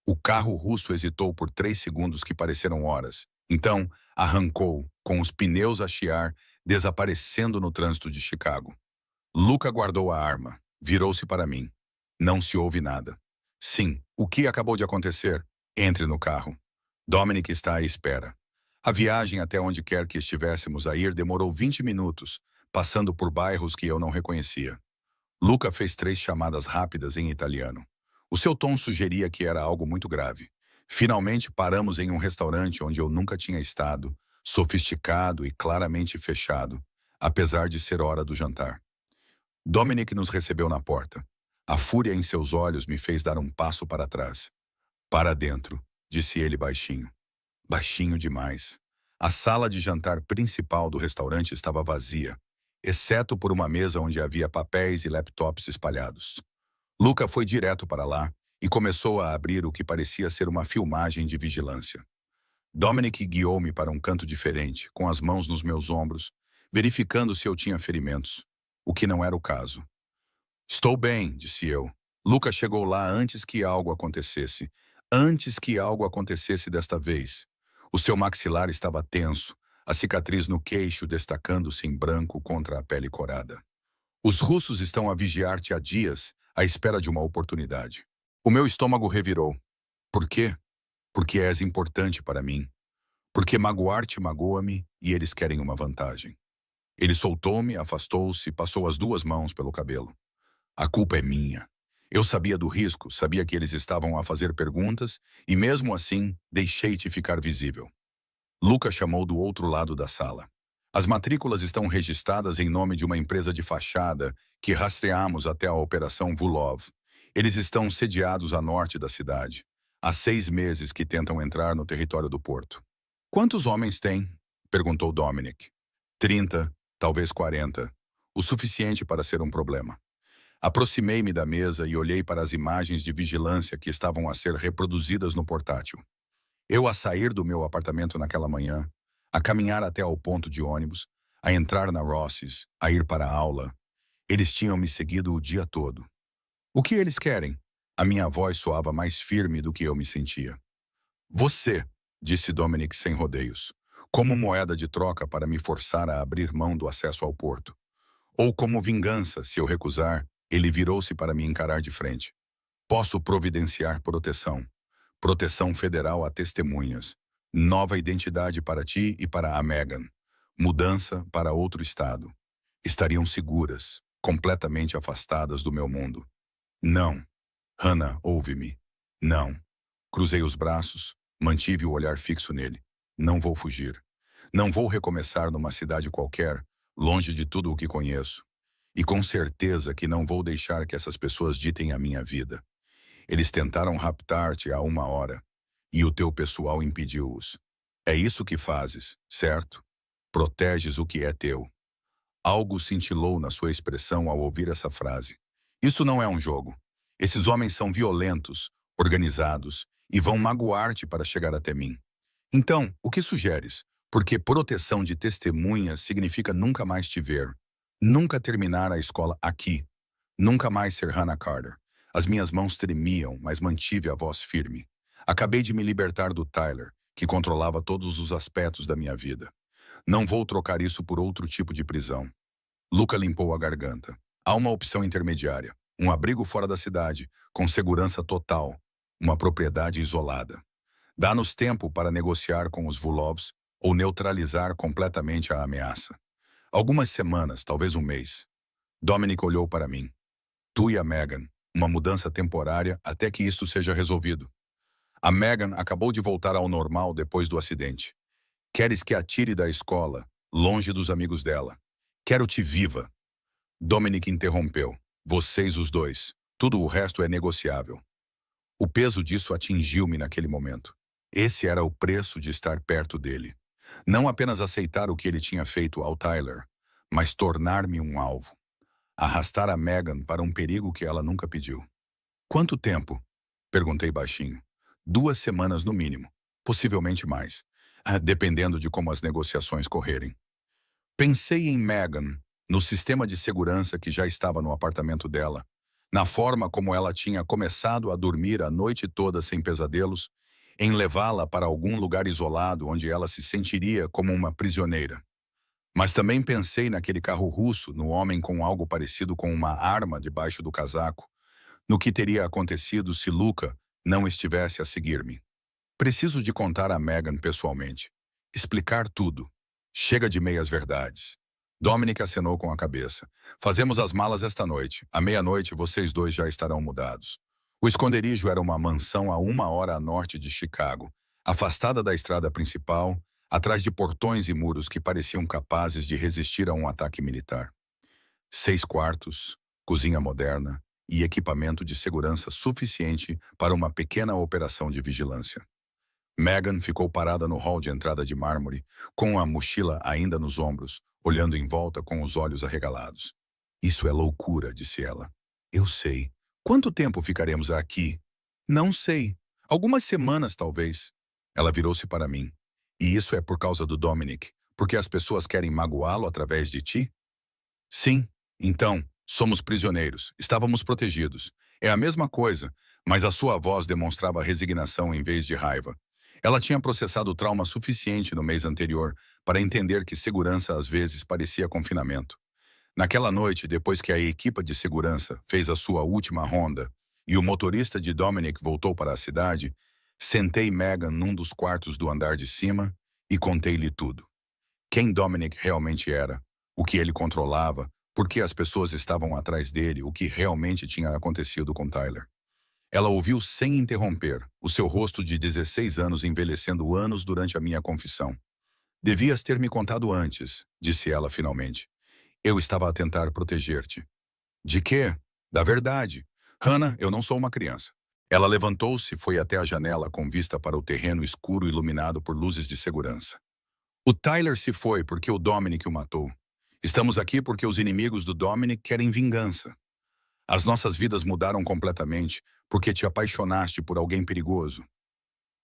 O carro russo hesitou por 3 segundos que pareceram horas. Então, arrancou, com os pneus a chiar, desaparecendo no trânsito de Chicago. Luca guardou a arma, virou-se para mim. Não se ouve nada. Sim, o que acabou de acontecer? Entre no carro. Dominic está à espera. A viagem até onde quer que estivéssemos a ir demorou 20 minutos, passando por bairros que eu não reconhecia. Luca fez 3 chamadas rápidas em italiano. O seu tom sugeria que era algo muito grave. Finalmente paramos em um restaurante onde eu nunca tinha estado, sofisticado e claramente fechado, apesar de ser hora do jantar. Dominic nos recebeu na porta. A fúria em seus olhos me fez dar um passo para trás. Para dentro, disse ele baixinho. Baixinho demais. A sala de jantar principal do restaurante estava vazia. exceto por uma mesa onde havia papéis e laptops espalhados. Luca foi direto para lá e começou a abrir o que parecia ser uma filmagem de vigilância. Dominic guiou-me para um canto diferente, com as mãos nos meus ombros, verificando se eu tinha ferimentos, o que não era o caso. Estou bem, disse eu. Luca chegou lá antes que algo acontecesse. Antes que algo acontecesse desta vez. O seu maxilar estava tenso, a cicatriz no queixo destacando-se em branco contra a pele corada. Os russos estão a vigiar-te há dias, à espera de uma oportunidade. O meu estômago revirou. Por quê? Porque és importante para mim. Porque magoar-te magoa-me e eles querem uma vantagem. Ele soltou-me, afastou-se, passou as duas mãos pelo cabelo. A culpa é minha. Eu sabia do risco, sabia que eles estavam a fazer perguntas e mesmo assim deixei-te ficar visível. Luca chamou do outro lado da sala. As matrículas estão registradas em nome de uma empresa de fachada que rastreamos até a Operação Vulov. Eles estão sediados a norte da cidade. Há 6 meses que tentam entrar no território do porto. Quantos homens têm? Perguntou Dominic. 30, talvez 40. O suficiente para ser um problema. Aproximei-me da mesa e olhei para as imagens de vigilância que estavam a ser reproduzidas no portátil. Eu a sair do meu apartamento naquela manhã, a caminhar até ao ponto de ônibus, a entrar na Ross's, a ir para a aula. Eles tinham me seguido o dia todo. O que eles querem? A minha voz soava mais firme do que eu me sentia. Você, disse Dominic sem rodeios, como moeda de troca para me forçar a abrir mão do acesso ao porto. Ou como vingança, se eu recusar, ele virou-se para me encarar de frente. Posso providenciar proteção. Proteção federal a testemunhas. Nova identidade para ti e para a Megan. Mudança para outro estado. Estariam seguras, completamente afastadas do meu mundo. Não. Hannah, ouve-me. Não. Cruzei os braços, mantive o olhar fixo nele. Não vou fugir. Não vou recomeçar numa cidade qualquer, longe de tudo o que conheço. E com certeza que não vou deixar que essas pessoas ditem a minha vida. Eles tentaram raptar-te há 1 hora, e o teu pessoal impediu-os. É isso que fazes, certo? Proteges o que é teu. Algo cintilou na sua expressão ao ouvir essa frase. Isso não é um jogo. Esses homens são violentos, organizados, e vão magoar-te para chegar até mim. Então, o que sugeres? Porque proteção de testemunhas significa nunca mais te ver. Nunca terminar a escola aqui. Nunca mais ser Hannah Carter. As minhas mãos tremiam, mas mantive a voz firme. Acabei de me libertar do Tyler, que controlava todos os aspectos da minha vida. Não vou trocar isso por outro tipo de prisão. Luca limpou a garganta. Há uma opção intermediária. Um abrigo fora da cidade, com segurança total. Uma propriedade isolada. Dá-nos tempo para negociar com os Vulovs ou neutralizar completamente a ameaça. Algumas semanas, talvez um mês. Dominic olhou para mim. Tu e a Megan, uma mudança temporária até que isto seja resolvido. A Megan acabou de voltar ao normal depois do acidente. Queres que a tire da escola, longe dos amigos dela. Quero-te viva. Dominic interrompeu. Vocês os dois. Tudo o resto é negociável. O peso disso atingiu-me naquele momento. Esse era o preço de estar perto dele. Não apenas aceitar o que ele tinha feito ao Tyler, mas tornar-me um alvo. Arrastar a Megan para um perigo que ela nunca pediu. Quanto tempo? Perguntei baixinho. 2 semanas no mínimo, possivelmente mais, dependendo de como as negociações correrem. Pensei em Megan, no sistema de segurança que já estava no apartamento dela, na forma como ela tinha começado a dormir a noite toda sem pesadelos, em levá-la para algum lugar isolado onde ela se sentiria como uma prisioneira. Mas também pensei naquele carro russo, no homem com algo parecido com uma arma debaixo do casaco, no que teria acontecido se Luca não estivesse a seguir-me. Preciso de contar a Megan pessoalmente. Explicar tudo. Chega de meias-verdades. Dominic acenou com a cabeça. Fazemos as malas esta noite. À meia-noite vocês dois já estarão mudados. O esconderijo era uma mansão a 1 hora a norte de Chicago, afastada da estrada principal, atrás de portões e muros que pareciam capazes de resistir a um ataque militar. 6 quartos, cozinha moderna e equipamento de segurança suficiente para uma pequena operação de vigilância. Megan ficou parada no hall de entrada de mármore, com a mochila ainda nos ombros, olhando em volta com os olhos arregalados. Isso é loucura, disse ela. Eu sei. Quanto tempo ficaremos aqui? Não sei. Algumas semanas, talvez. Ela virou-se para mim. E isso é por causa do Dominic, porque as pessoas querem magoá-lo através de ti? Sim. Então, somos prisioneiros. Estávamos protegidos. É a mesma coisa, mas a sua voz demonstrava resignação em vez de raiva. Ela tinha processado o trauma suficiente no mês anterior para entender que segurança às vezes parecia confinamento. Naquela noite, depois que a equipa de segurança fez a sua última ronda e o motorista de Dominic voltou para a cidade, sentei Megan num dos quartos do andar de cima e contei-lhe tudo. Quem Dominic realmente era, o que ele controlava, por que as pessoas estavam atrás dele, o que realmente tinha acontecido com Tyler. Ela ouviu sem interromper, o seu rosto de 16 anos envelhecendo anos durante a minha confissão. Devias ter me contado antes, disse ela finalmente. Eu estava a tentar proteger-te. De quê? Da verdade. Hannah, eu não sou uma criança. Ela levantou-se e foi até a janela com vista para o terreno escuro iluminado por luzes de segurança. O Tyler se foi porque o Dominic o matou. Estamos aqui porque os inimigos do Dominic querem vingança. As nossas vidas mudaram completamente porque te apaixonaste por alguém perigoso.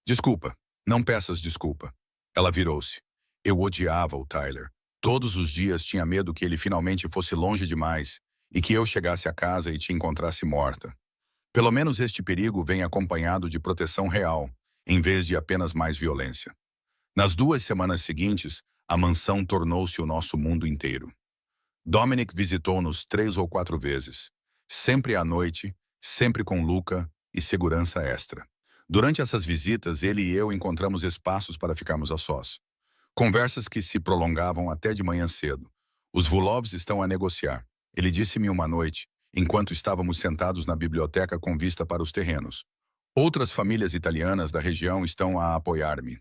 Desculpa, não peças desculpa. Ela virou-se. Eu odiava o Tyler. Todos os dias tinha medo que ele finalmente fosse longe demais e que eu chegasse a casa e te encontrasse morta. Pelo menos este perigo vem acompanhado de proteção real, em vez de apenas mais violência. Nas 2 semanas seguintes, a mansão tornou-se o nosso mundo inteiro. Dominic visitou-nos 3 ou 4 vezes, sempre à noite, sempre com Luca e segurança extra. Durante essas visitas, ele e eu encontramos espaços para ficarmos a sós. Conversas que se prolongavam até de manhã cedo. Os Vulovs estão a negociar. Ele disse-me uma noite, enquanto estávamos sentados na biblioteca com vista para os terrenos. Outras famílias italianas da região estão a apoiar-me.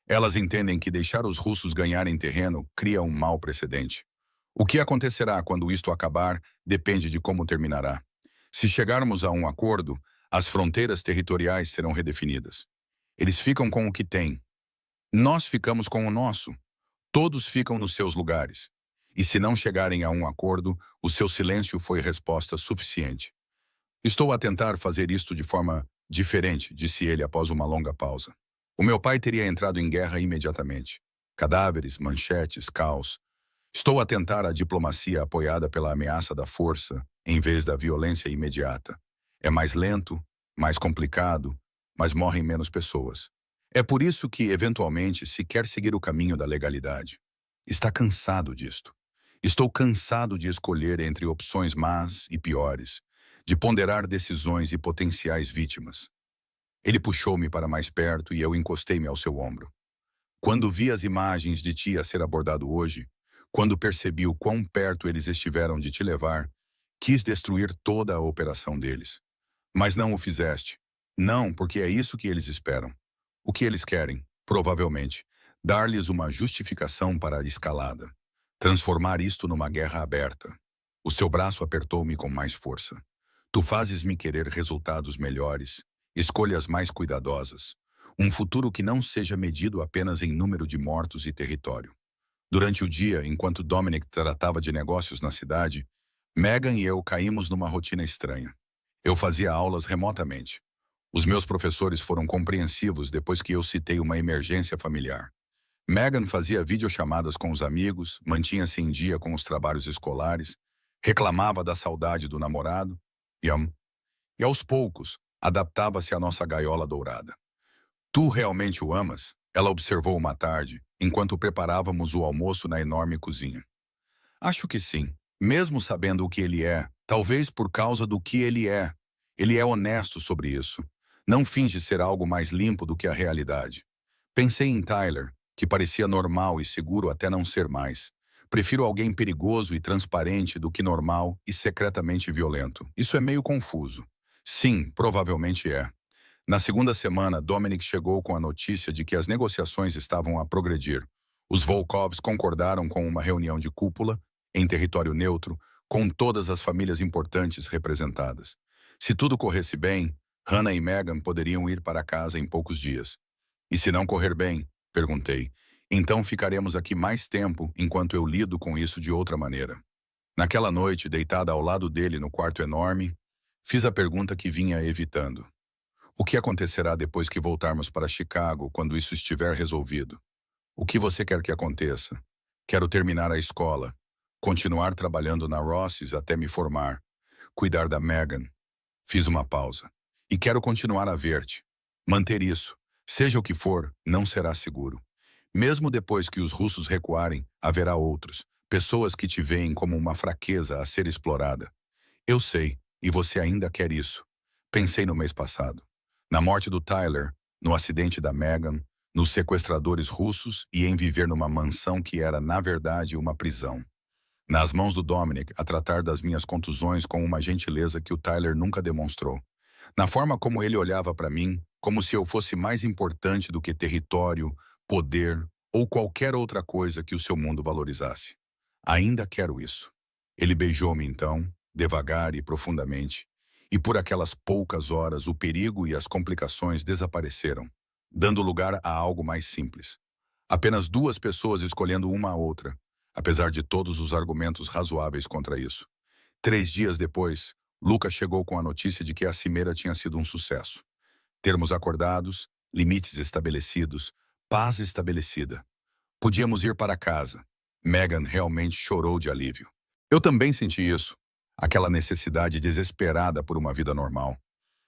Elas entendem que deixar os russos ganharem terreno cria um mau precedente. O que acontecerá quando isto acabar depende de como terminará. Se chegarmos a um acordo, as fronteiras territoriais serão redefinidas. Eles ficam com o que têm. Nós ficamos com o nosso. Todos ficam nos seus lugares. E se não chegarem a um acordo, o seu silêncio foi resposta suficiente. Estou a tentar fazer isto de forma diferente, disse ele após uma longa pausa. O meu pai teria entrado em guerra imediatamente. Cadáveres, manchetes, caos. Estou a tentar a diplomacia apoiada pela ameaça da força, em vez da violência imediata. É mais lento, mais complicado, mas morrem menos pessoas. É por isso que, eventualmente, se quer seguir o caminho da legalidade. Está cansado disto. Estou cansado de escolher entre opções más e piores, de ponderar decisões e potenciais vítimas. Ele puxou-me para mais perto e eu encostei-me ao seu ombro. Quando vi as imagens de ti a ser abordado hoje, quando percebi o quão perto eles estiveram de te levar, quis destruir toda a operação deles. Mas não o fizeste. Não, porque é isso que eles esperam. O que eles querem, provavelmente, dar-lhes uma justificação para a escalada. Transformar isto numa guerra aberta. O seu braço apertou-me com mais força. Tu fazes-me querer resultados melhores, escolhas mais cuidadosas, um futuro que não seja medido apenas em número de mortos e território. Durante o dia, enquanto Dominic tratava de negócios na cidade, Megan e eu caímos numa rotina estranha. Eu fazia aulas remotamente. Os meus professores foram compreensivos depois que eu citei uma emergência familiar. Megan fazia videochamadas com os amigos, mantinha-se em dia com os trabalhos escolares, reclamava da saudade do namorado e aos poucos, adaptava-se à nossa gaiola dourada. Tu realmente o amas? Ela observou uma tarde, enquanto preparávamos o almoço na enorme cozinha. Acho que sim, mesmo sabendo o que ele é, talvez por causa do que ele é. Ele é honesto sobre isso. Não finge ser algo mais limpo do que a realidade. Pensei em Tyler, que parecia normal e seguro até não ser mais. Prefiro alguém perigoso e transparente do que normal e secretamente violento. Isso é meio confuso. Sim, provavelmente é. Na segunda semana, Dominic chegou com a notícia de que as negociações estavam a progredir. Os Volkovs concordaram com uma reunião de cúpula, em território neutro, com todas as famílias importantes representadas. Se tudo corresse bem, Hannah e Megan poderiam ir para casa em poucos dias. E se não correr bem? Perguntei. Então ficaremos aqui mais tempo enquanto eu lido com isso de outra maneira. Naquela noite, deitada ao lado dele no quarto enorme, fiz a pergunta que vinha evitando. O que acontecerá depois que voltarmos para Chicago quando isso estiver resolvido? O que você quer que aconteça? Quero terminar a escola, continuar trabalhando na Ross's até me formar, cuidar da Megan. Fiz uma pausa. E quero continuar a ver-te. Manter isso, seja o que for, não será seguro. Mesmo depois que os russos recuarem, haverá outros, pessoas que te veem como uma fraqueza a ser explorada. Eu sei, e você ainda quer isso. Pensei no mês passado. Na morte do Tyler, no acidente da Megan, nos sequestradores russos e em viver numa mansão que era, na verdade, uma prisão. Nas mãos do Dominic, a tratar das minhas contusões com uma gentileza que o Tyler nunca demonstrou. Na forma como ele olhava para mim, como se eu fosse mais importante do que território, poder ou qualquer outra coisa que o seu mundo valorizasse. Ainda quero isso. Ele beijou-me então, devagar e profundamente, e por aquelas poucas horas o perigo e as complicações desapareceram, dando lugar a algo mais simples. Apenas duas pessoas escolhendo uma a outra, apesar de todos os argumentos razoáveis contra isso. 3 dias depois, Lucas chegou com a notícia de que a cimeira tinha sido um sucesso. Termos acordados, limites estabelecidos, paz estabelecida. Podíamos ir para casa. Megan realmente chorou de alívio. Eu também senti isso. Aquela necessidade desesperada por uma vida normal.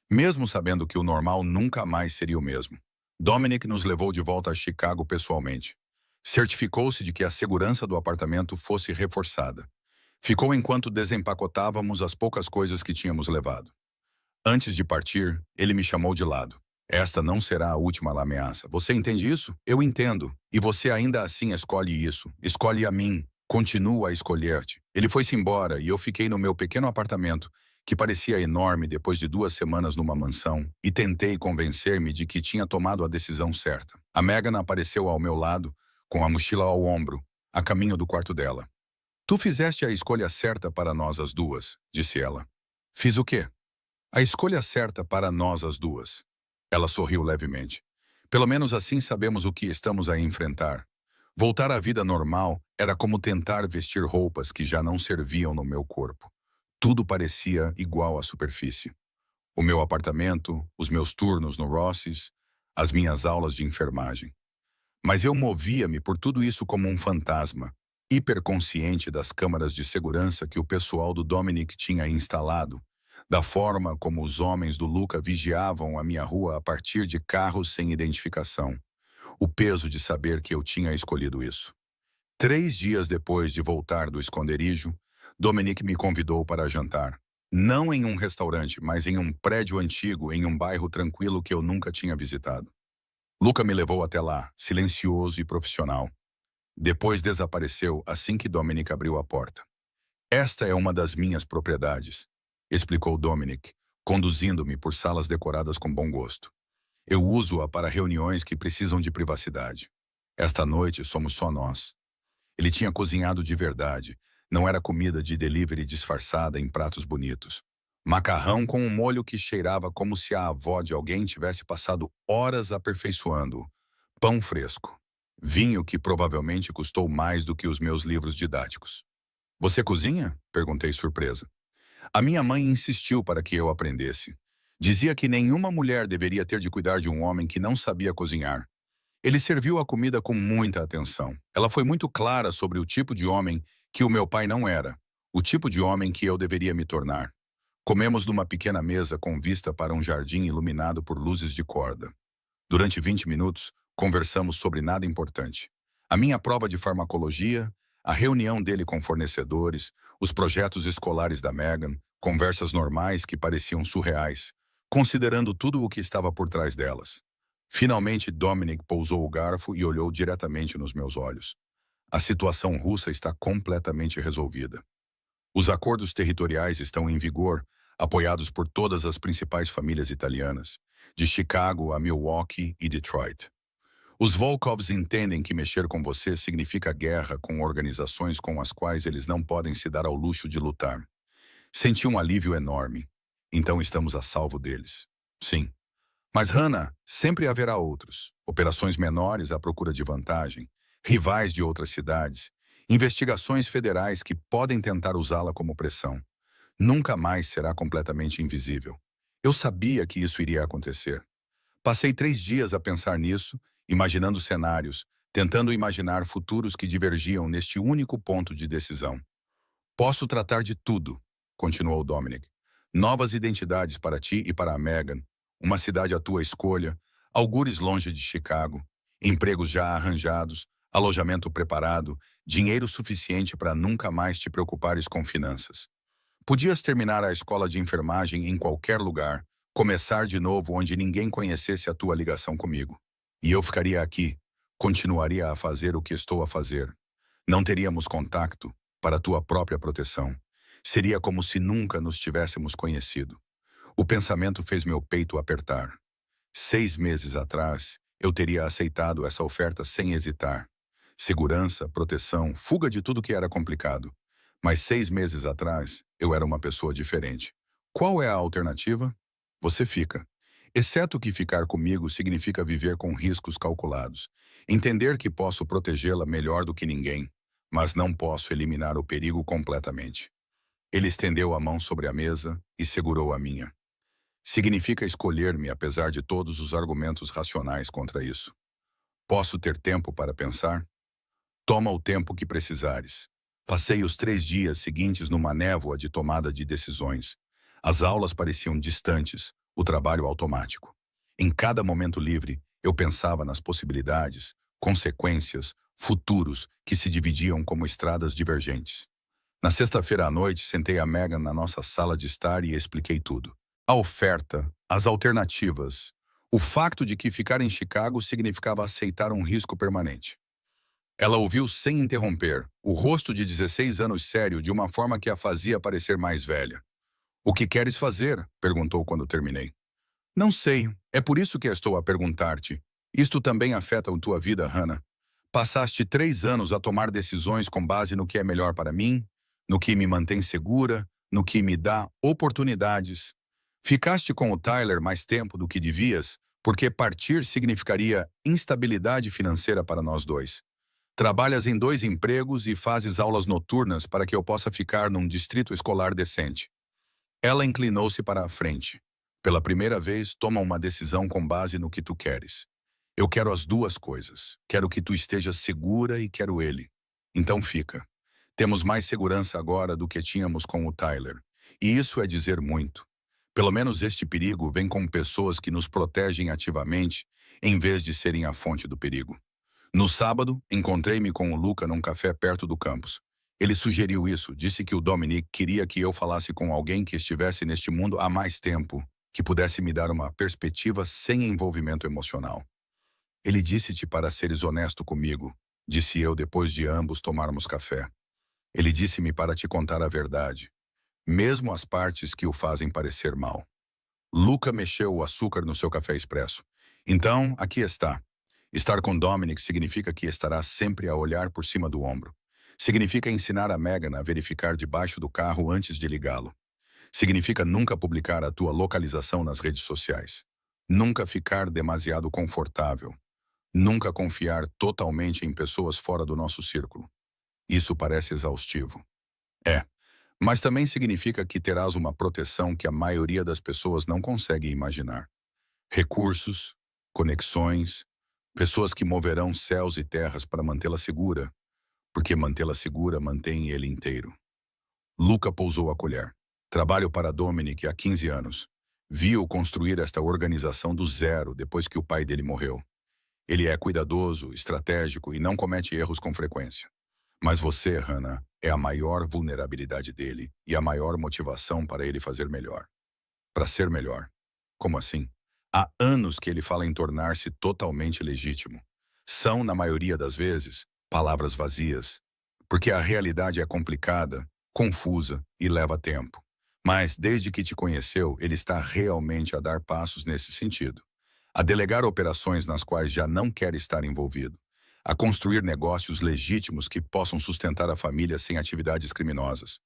Mesmo sabendo que o normal nunca mais seria o mesmo. Dominic nos levou de volta a Chicago pessoalmente. Certificou-se de que a segurança do apartamento fosse reforçada. Ficou enquanto desempacotávamos as poucas coisas que tínhamos levado. Antes de partir, ele me chamou de lado. Esta não será a última ameaça. Você entende isso? Eu entendo. E você ainda assim escolhe isso. Escolhe a mim. Continua a escolher-te. Ele foi-se embora e eu fiquei no meu pequeno apartamento, que parecia enorme depois de 2 semanas numa mansão, e tentei convencer-me de que tinha tomado a decisão certa. A Megan apareceu ao meu lado, com a mochila ao ombro, a caminho do quarto dela. Tu fizeste a escolha certa para nós as duas, disse ela. Fiz o quê? A escolha certa para nós as duas. Ela sorriu levemente. Pelo menos assim sabemos o que estamos a enfrentar. Voltar à vida normal era como tentar vestir roupas que já não serviam no meu corpo. Tudo parecia igual à superfície. O meu apartamento, os meus turnos no Ross's, as minhas aulas de enfermagem. Mas eu movia-me por tudo isso como um fantasma, hiperconsciente das câmaras de segurança que o pessoal do Dominic tinha instalado, da forma como os homens do Luca vigiavam a minha rua a partir de carros sem identificação. O peso de saber que eu tinha escolhido isso. 3 dias depois de voltar do esconderijo, Dominic me convidou para jantar. Não em um restaurante, mas em um prédio antigo em um bairro tranquilo que eu nunca tinha visitado. Luca me levou até lá, silencioso e profissional. Depois desapareceu assim que Dominic abriu a porta. Esta é uma das minhas propriedades, explicou Dominic, conduzindo-me por salas decoradas com bom gosto. Eu uso-a para reuniões que precisam de privacidade. Esta noite somos só nós. Ele tinha cozinhado de verdade, não era comida de delivery disfarçada em pratos bonitos. Macarrão com um molho que cheirava como se a avó de alguém tivesse passado horas aperfeiçoando-o. Pão fresco. Vinho que provavelmente custou mais do que os meus livros didáticos. Você cozinha? Perguntei surpresa. A minha mãe insistiu para que eu aprendesse. Dizia que nenhuma mulher deveria ter de cuidar de um homem que não sabia cozinhar. Ele serviu a comida com muita atenção. Ela foi muito clara sobre o tipo de homem que o meu pai não era, o tipo de homem que eu deveria me tornar. Comemos numa pequena mesa com vista para um jardim iluminado por luzes de corda. Durante 20 minutos, conversamos sobre nada importante. A minha prova de farmacologia, a reunião dele com fornecedores, os projetos escolares da Megan, conversas normais que pareciam surreais, considerando tudo o que estava por trás delas. Finalmente, Dominic pousou o garfo e olhou diretamente nos meus olhos. A situação russa está completamente resolvida. Os acordos territoriais estão em vigor, apoiados por todas as principais famílias italianas, de Chicago a Milwaukee e Detroit. Os Volkovs entendem que mexer com você significa guerra com organizações com as quais eles não podem se dar ao luxo de lutar. Senti um alívio enorme. Então estamos a salvo deles. Sim. Mas, Hannah, sempre haverá outros. Operações menores à procura de vantagem. rivais de outras cidades, investigações federais que podem tentar usá-la como pressão. Nunca mais será completamente invisível. Eu sabia que isso iria acontecer. Passei 3 dias a pensar nisso, imaginando cenários, tentando imaginar futuros que divergiam neste único ponto de decisão. Posso tratar de tudo, continuou Dominic. Novas identidades para ti e para a Megan, uma cidade à tua escolha, algures longe de Chicago, empregos já arranjados, alojamento preparado, dinheiro suficiente para nunca mais te preocupares com finanças. Podias terminar a escola de enfermagem em qualquer lugar, começar de novo onde ninguém conhecesse a tua ligação comigo. E eu ficaria aqui, continuaria a fazer o que estou a fazer. Não teríamos contato para tua própria proteção. Seria como se nunca nos tivéssemos conhecido. O pensamento fez meu peito apertar. 6 meses atrás, eu teria aceitado essa oferta sem hesitar. Segurança, proteção, fuga de tudo que era complicado. Mas 6 meses atrás, eu era uma pessoa diferente. Qual é a alternativa? Você fica. Exceto que ficar comigo significa viver com riscos calculados. Entender que posso protegê-la melhor do que ninguém, mas não posso eliminar o perigo completamente. Ele estendeu a mão sobre a mesa e segurou a minha. Significa escolher-me apesar de todos os argumentos racionais contra isso. Posso ter tempo para pensar? Toma o tempo que precisares. Passei os 3 dias seguintes numa névoa de tomada de decisões. As aulas pareciam distantes, o trabalho automático. Em cada momento livre, eu pensava nas possibilidades, consequências, futuros que se dividiam como estradas divergentes. Na sexta-feira à noite, sentei a Megan na nossa sala de estar e expliquei tudo. A oferta, as alternativas, o facto de que ficar em Chicago significava aceitar um risco permanente. Ela ouviu sem interromper, o rosto de 16 anos sério de uma forma que a fazia parecer mais velha. "O que queres fazer?" perguntou quando terminei. "Não sei, é por isso que estou a perguntar-te. Isto também afeta a tua vida, Hannah. Passaste 3 anos a tomar decisões com base no que é melhor para mim, no que me mantém segura, no que me dá oportunidades. Ficaste com o Tyler mais tempo do que devias, porque partir significaria instabilidade financeira para nós dois. Trabalhas em 2 empregos e fazes aulas noturnas para que eu possa ficar num distrito escolar decente." Ela inclinou-se para a frente. "Pela primeira vez, toma uma decisão com base no que tu queres. Eu quero as duas coisas. Quero que tu estejas segura e quero ele. Então fica. Temos mais segurança agora do que tínhamos com o Tyler. E isso é dizer muito. Pelo menos este perigo vem com pessoas que nos protegem ativamente, em vez de serem a fonte do perigo. No sábado, encontrei-me com o Luca num café perto do campus. Ele sugeriu isso, disse que o Dominic queria que eu falasse com alguém que estivesse neste mundo há mais tempo, que pudesse me dar uma perspectiva sem envolvimento emocional. "Ele disse-te para seres honesto comigo", disse eu depois de ambos tomarmos café. "Ele disse-me para te contar a verdade, mesmo as partes que o fazem parecer mal." Luca mexeu o açúcar no seu café expresso. "Então, aqui está. Estar com Dominic significa que estará sempre a olhar por cima do ombro. Significa ensinar a Megan a verificar debaixo do carro antes de ligá-lo. Significa nunca publicar a tua localização nas redes sociais. Nunca ficar demasiado confortável. Nunca confiar totalmente em pessoas fora do nosso círculo. Isso parece exaustivo. É, mas também significa que terás uma proteção que a maioria das pessoas não consegue imaginar. Recursos, conexões, pessoas que moverão céus e terras para mantê-la segura, porque mantê-la segura mantém ele inteiro." Luca pousou a colher. "Trabalho para Dominic há 15 anos. Vi-o construir esta organização do zero depois que o pai dele morreu. Ele é cuidadoso, estratégico e não comete erros com frequência. Mas você, Hannah, é a maior vulnerabilidade dele e a maior motivação para ele fazer melhor. Para ser melhor." "Como assim?" "Há anos que ele fala em tornar-se totalmente legítimo. São, na maioria das vezes, palavras vazias, porque a realidade é complicada, confusa e leva tempo. Mas, desde que te conheceu, ele está realmente a dar passos nesse sentido. A delegar operações nas quais já não quer estar envolvido. A construir negócios legítimos que possam sustentar a família sem atividades criminosas.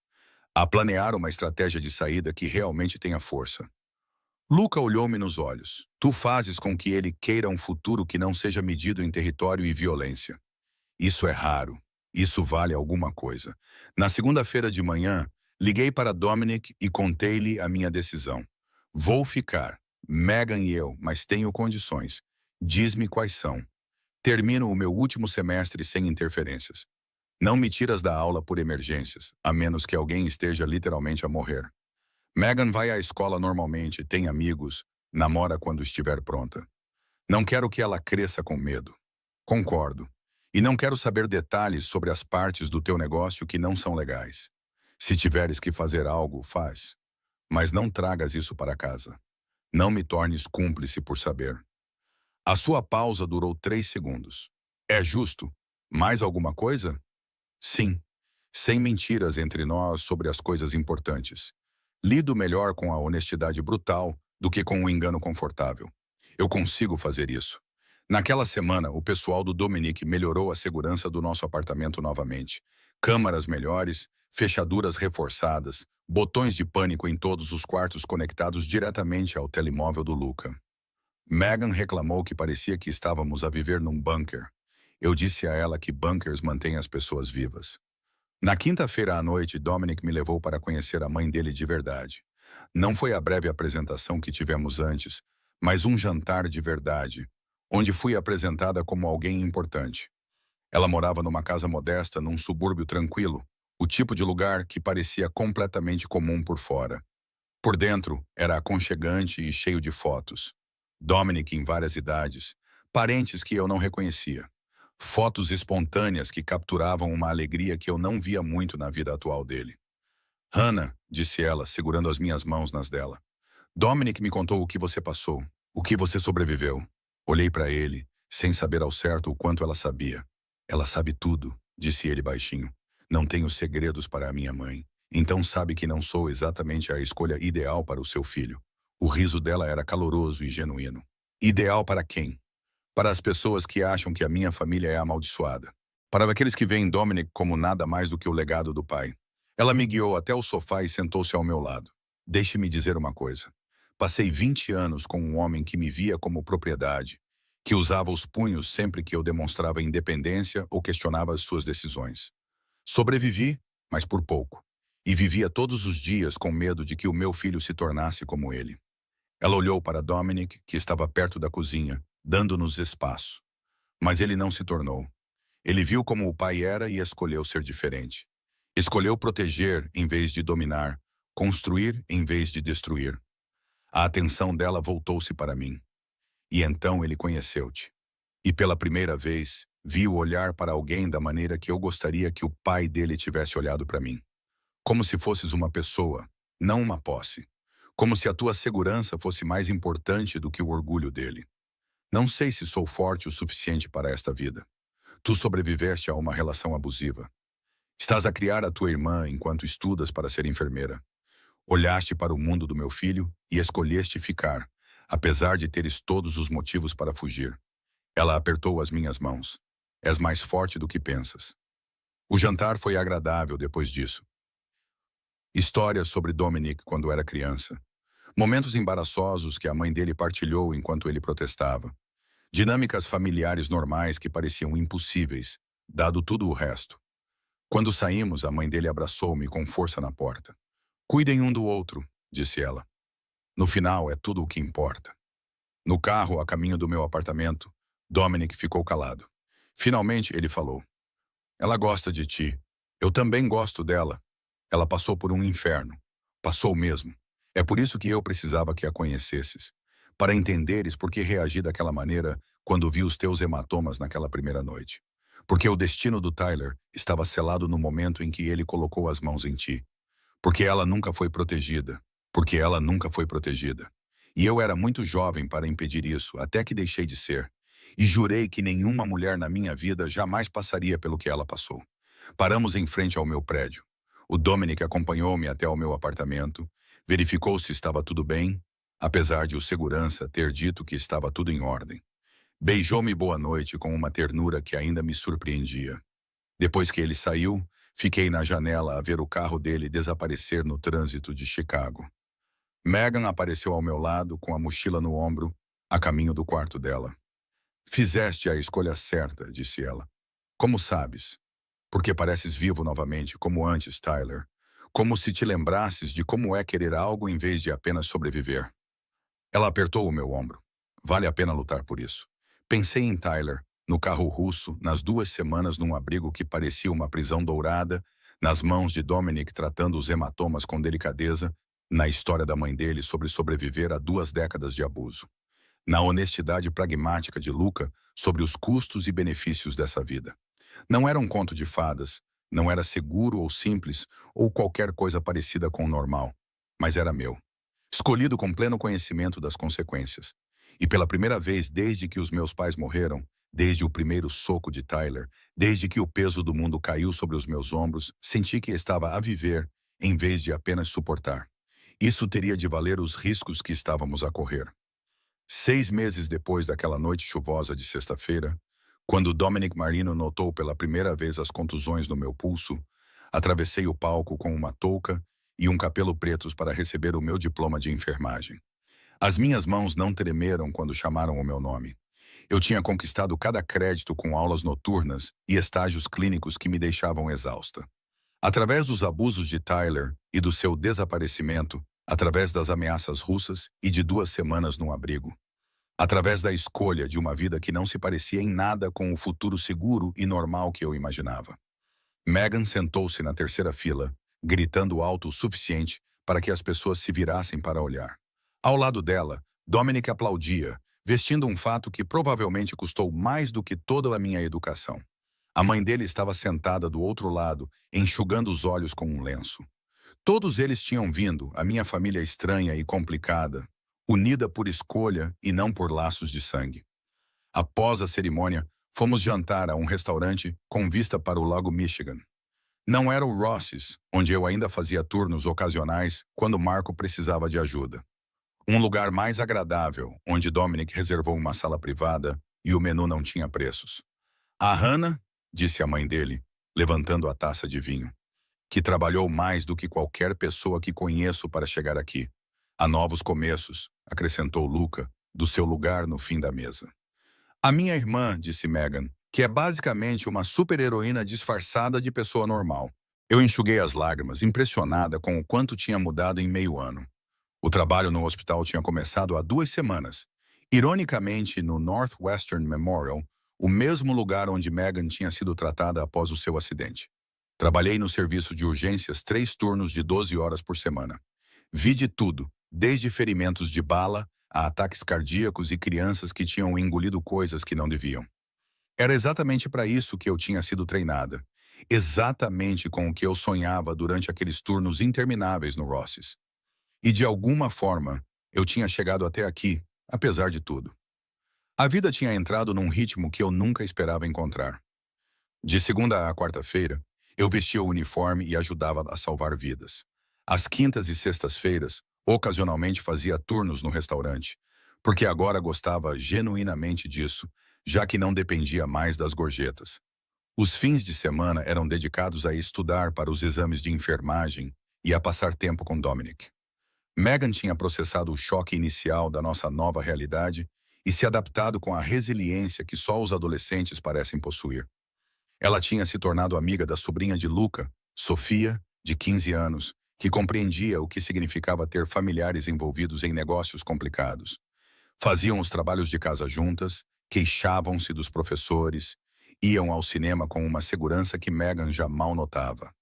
A planear uma estratégia de saída que realmente tenha força." Luca olhou-me nos olhos. "Tu fazes com que ele queira um futuro que não seja medido em território e violência. Isso é raro. Isso vale alguma coisa. Na segunda-feira de manhã, liguei para Dominic e contei-lhe a minha decisão. Vou ficar. Megan e eu, mas tenho condições. Diz-me quais são. Termino o meu último semestre sem interferências. Não me tiras da aula por emergências, a menos que alguém esteja literalmente a morrer. Megan vai à escola normalmente, tem amigos, namora quando estiver pronta. Não quero que ela cresça com medo. Concordo. E não quero saber detalhes sobre as partes do teu negócio que não são legais. Se tiveres que fazer algo, faz. Mas não tragas isso para casa. Não me tornes cúmplice por saber. A sua pausa durou 3 segundos. É justo? Mais alguma coisa? Sim. Sem mentiras entre nós sobre as coisas importantes. Lido melhor com a honestidade brutal do que com o engano confortável. Eu consigo fazer isso. Naquela semana, o pessoal do Dominic melhorou a segurança do nosso apartamento novamente. Câmaras melhores, fechaduras reforçadas, botões de pânico em todos os quartos conectados diretamente ao telemóvel do Luca. Megan reclamou que parecia que estávamos a viver num bunker. Eu disse a ela que bunkers mantêm as pessoas vivas. Na quinta-feira à noite, Dominic me levou para conhecer a mãe dele de verdade. Não foi a breve apresentação que tivemos antes, mas um jantar de verdade, onde fui apresentada como alguém importante. Ela morava numa casa modesta, num subúrbio tranquilo, o tipo de lugar que parecia completamente comum por fora. Por dentro, era aconchegante e cheio de fotos. Dominic em várias idades, parentes que eu não reconhecia. Fotos espontâneas que capturavam uma alegria que eu não via muito na vida atual dele. Hannah, disse ela, segurando as minhas mãos nas dela. Dominic me contou o que você passou, o que você sobreviveu. Olhei para ele, sem saber ao certo o quanto ela sabia. Ela sabe tudo, disse ele baixinho. Não tenho segredos para a minha mãe, então sabe que não sou exatamente a escolha ideal para o seu filho. O riso dela era caloroso e genuíno. Ideal para quem? Para as pessoas que acham que a minha família é amaldiçoada. Para aqueles que veem Dominic como nada mais do que o legado do pai. Ela me guiou até o sofá e sentou-se ao meu lado. Deixe-me dizer uma coisa. Passei 20 anos com um homem que me via como propriedade, que usava os punhos sempre que eu demonstrava independência ou questionava as suas decisões. Sobrevivi, mas por pouco. E vivia todos os dias com medo de que o meu filho se tornasse como ele. Ela olhou para Dominic, que estava perto da cozinha, dando-nos espaço. Mas ele não se tornou. Ele viu como o pai era e escolheu ser diferente. Escolheu proteger em vez de dominar, construir em vez de destruir. A atenção dela voltou-se para mim. E então ele conheceu-te. E pela primeira vez, viu olhar para alguém da maneira que eu gostaria que o pai dele tivesse olhado para mim. Como se fosses uma pessoa, não uma posse. Como se a tua segurança fosse mais importante do que o orgulho dele. Não sei se sou forte o suficiente para esta vida. Tu sobreviveste a uma relação abusiva. Estás a criar a tua irmã enquanto estudas para ser enfermeira. Olhaste para o mundo do meu filho e escolheste ficar, apesar de teres todos os motivos para fugir. Ela apertou as minhas mãos. És mais forte do que pensas. O jantar foi agradável depois disso. Histórias sobre Dominic quando era criança. Momentos embaraçosos que a mãe dele partilhou enquanto ele protestava. Dinâmicas familiares normais que pareciam impossíveis, dado tudo o resto. Quando saímos, a mãe dele abraçou-me com força na porta. Cuidem um do outro, disse ela. No final, é tudo o que importa. No carro, a caminho do meu apartamento, Dominic ficou calado. Finalmente, ele falou. Ela gosta de ti. Eu também gosto dela. Ela passou por um inferno. Passou mesmo. É por isso que eu precisava que a conhecesses. Para entenderes por que reagi daquela maneira quando vi os teus hematomas naquela primeira noite. Porque o destino do Tyler estava selado no momento em que ele colocou as mãos em ti. Porque ela nunca foi protegida. Porque ela nunca foi protegida. E eu era muito jovem para impedir isso, até que deixei de ser. E jurei que nenhuma mulher na minha vida jamais passaria pelo que ela passou. Paramos em frente ao meu prédio. O Dominic acompanhou-me até ao meu apartamento, verificou se estava tudo bem, apesar de o segurança ter dito que estava tudo em ordem. Beijou-me boa noite com uma ternura que ainda me surpreendia. Depois que ele saiu, fiquei na janela a ver o carro dele desaparecer no trânsito de Chicago. Megan apareceu ao meu lado com a mochila no ombro, a caminho do quarto dela. Fizeste a escolha certa, disse ela. Como sabes? Porque pareces vivo novamente, como antes, Tyler. Como se te lembrasses de como é querer algo em vez de apenas sobreviver. Ela apertou o meu ombro. Vale a pena lutar por isso. Pensei em Tyler, no carro russo, nas 2 semanas num abrigo que parecia uma prisão dourada, nas mãos de Dominic tratando os hematomas com delicadeza, na história da mãe dele sobre sobreviver a 2 décadas de abuso, na honestidade pragmática de Luca sobre os custos e benefícios dessa vida. Não era um conto de fadas, não era seguro ou simples, ou qualquer coisa parecida com o normal, mas era meu. Escolhido com pleno conhecimento das consequências. E pela primeira vez desde que os meus pais morreram, desde o primeiro soco de Tyler, desde que o peso do mundo caiu sobre os meus ombros, senti que estava a viver em vez de apenas suportar. Isso teria de valer os riscos que estávamos a correr. 6 meses depois daquela noite chuvosa de sexta-feira, quando Dominic Marino notou pela primeira vez as contusões no meu pulso, atravessei o palco com uma touca e um capelo pretos para receber o meu diploma de enfermagem. As minhas mãos não tremeram quando chamaram o meu nome. Eu tinha conquistado cada crédito com aulas noturnas e estágios clínicos que me deixavam exausta. Através dos abusos de Tyler e do seu desaparecimento, através das ameaças russas e de 2 semanas num abrigo, através da escolha de uma vida que não se parecia em nada com o futuro seguro e normal que eu imaginava. Megan sentou-se na terceira fila, gritando alto o suficiente para que as pessoas se virassem para olhar. Ao lado dela, Dominic aplaudia, vestindo um fato que provavelmente custou mais do que toda a minha educação. A mãe dele estava sentada do outro lado, enxugando os olhos com um lenço. Todos eles tinham vindo, a minha família estranha e complicada, unida por escolha e não por laços de sangue. Após a cerimônia, fomos jantar a um restaurante com vista para o Lago Michigan. Não era o Ross's, onde eu ainda fazia turnos ocasionais quando Marco precisava de ajuda. Um lugar mais agradável, onde Dominic reservou uma sala privada e o menu não tinha preços. A Hannah, disse a mãe dele, levantando a taça de vinho, que trabalhou mais do que qualquer pessoa que conheço para chegar aqui. Há novos começos, acrescentou Luca, do seu lugar no fim da mesa. A minha irmã, disse Megan, que é basicamente uma super-heroína disfarçada de pessoa normal. Eu enxuguei as lágrimas, impressionada com o quanto tinha mudado em meio ano. O trabalho no hospital tinha começado há 2 semanas. Ironicamente, no Northwestern Memorial, o mesmo lugar onde Megan tinha sido tratada após o seu acidente. Trabalhei no serviço de urgências 3 turnos de 12 horas por semana. Vi de tudo, desde ferimentos de bala a ataques cardíacos e crianças que tinham engolido coisas que não deviam. Era exatamente para isso que eu tinha sido treinada. Exatamente com o que eu sonhava durante aqueles turnos intermináveis no Ross's. E de alguma forma, eu tinha chegado até aqui, apesar de tudo. A vida tinha entrado num ritmo que eu nunca esperava encontrar. De segunda a quarta-feira, eu vestia o uniforme e ajudava a salvar vidas. Às quintas e sextas-feiras, ocasionalmente fazia turnos no restaurante, porque agora gostava genuinamente disso, já que não dependia mais das gorjetas. Os fins de semana eram dedicados a estudar para os exames de enfermagem e a passar tempo com Dominic. Megan tinha processado o choque inicial da nossa nova realidade e se adaptado com a resiliência que só os adolescentes parecem possuir. Ela tinha se tornado amiga da sobrinha de Luca, Sofia, de 15 anos, que compreendia o que significava ter familiares envolvidos em negócios complicados. Faziam os trabalhos de casa juntas, queixavam-se dos professores, iam ao cinema com uma segurança que Megan já mal notava.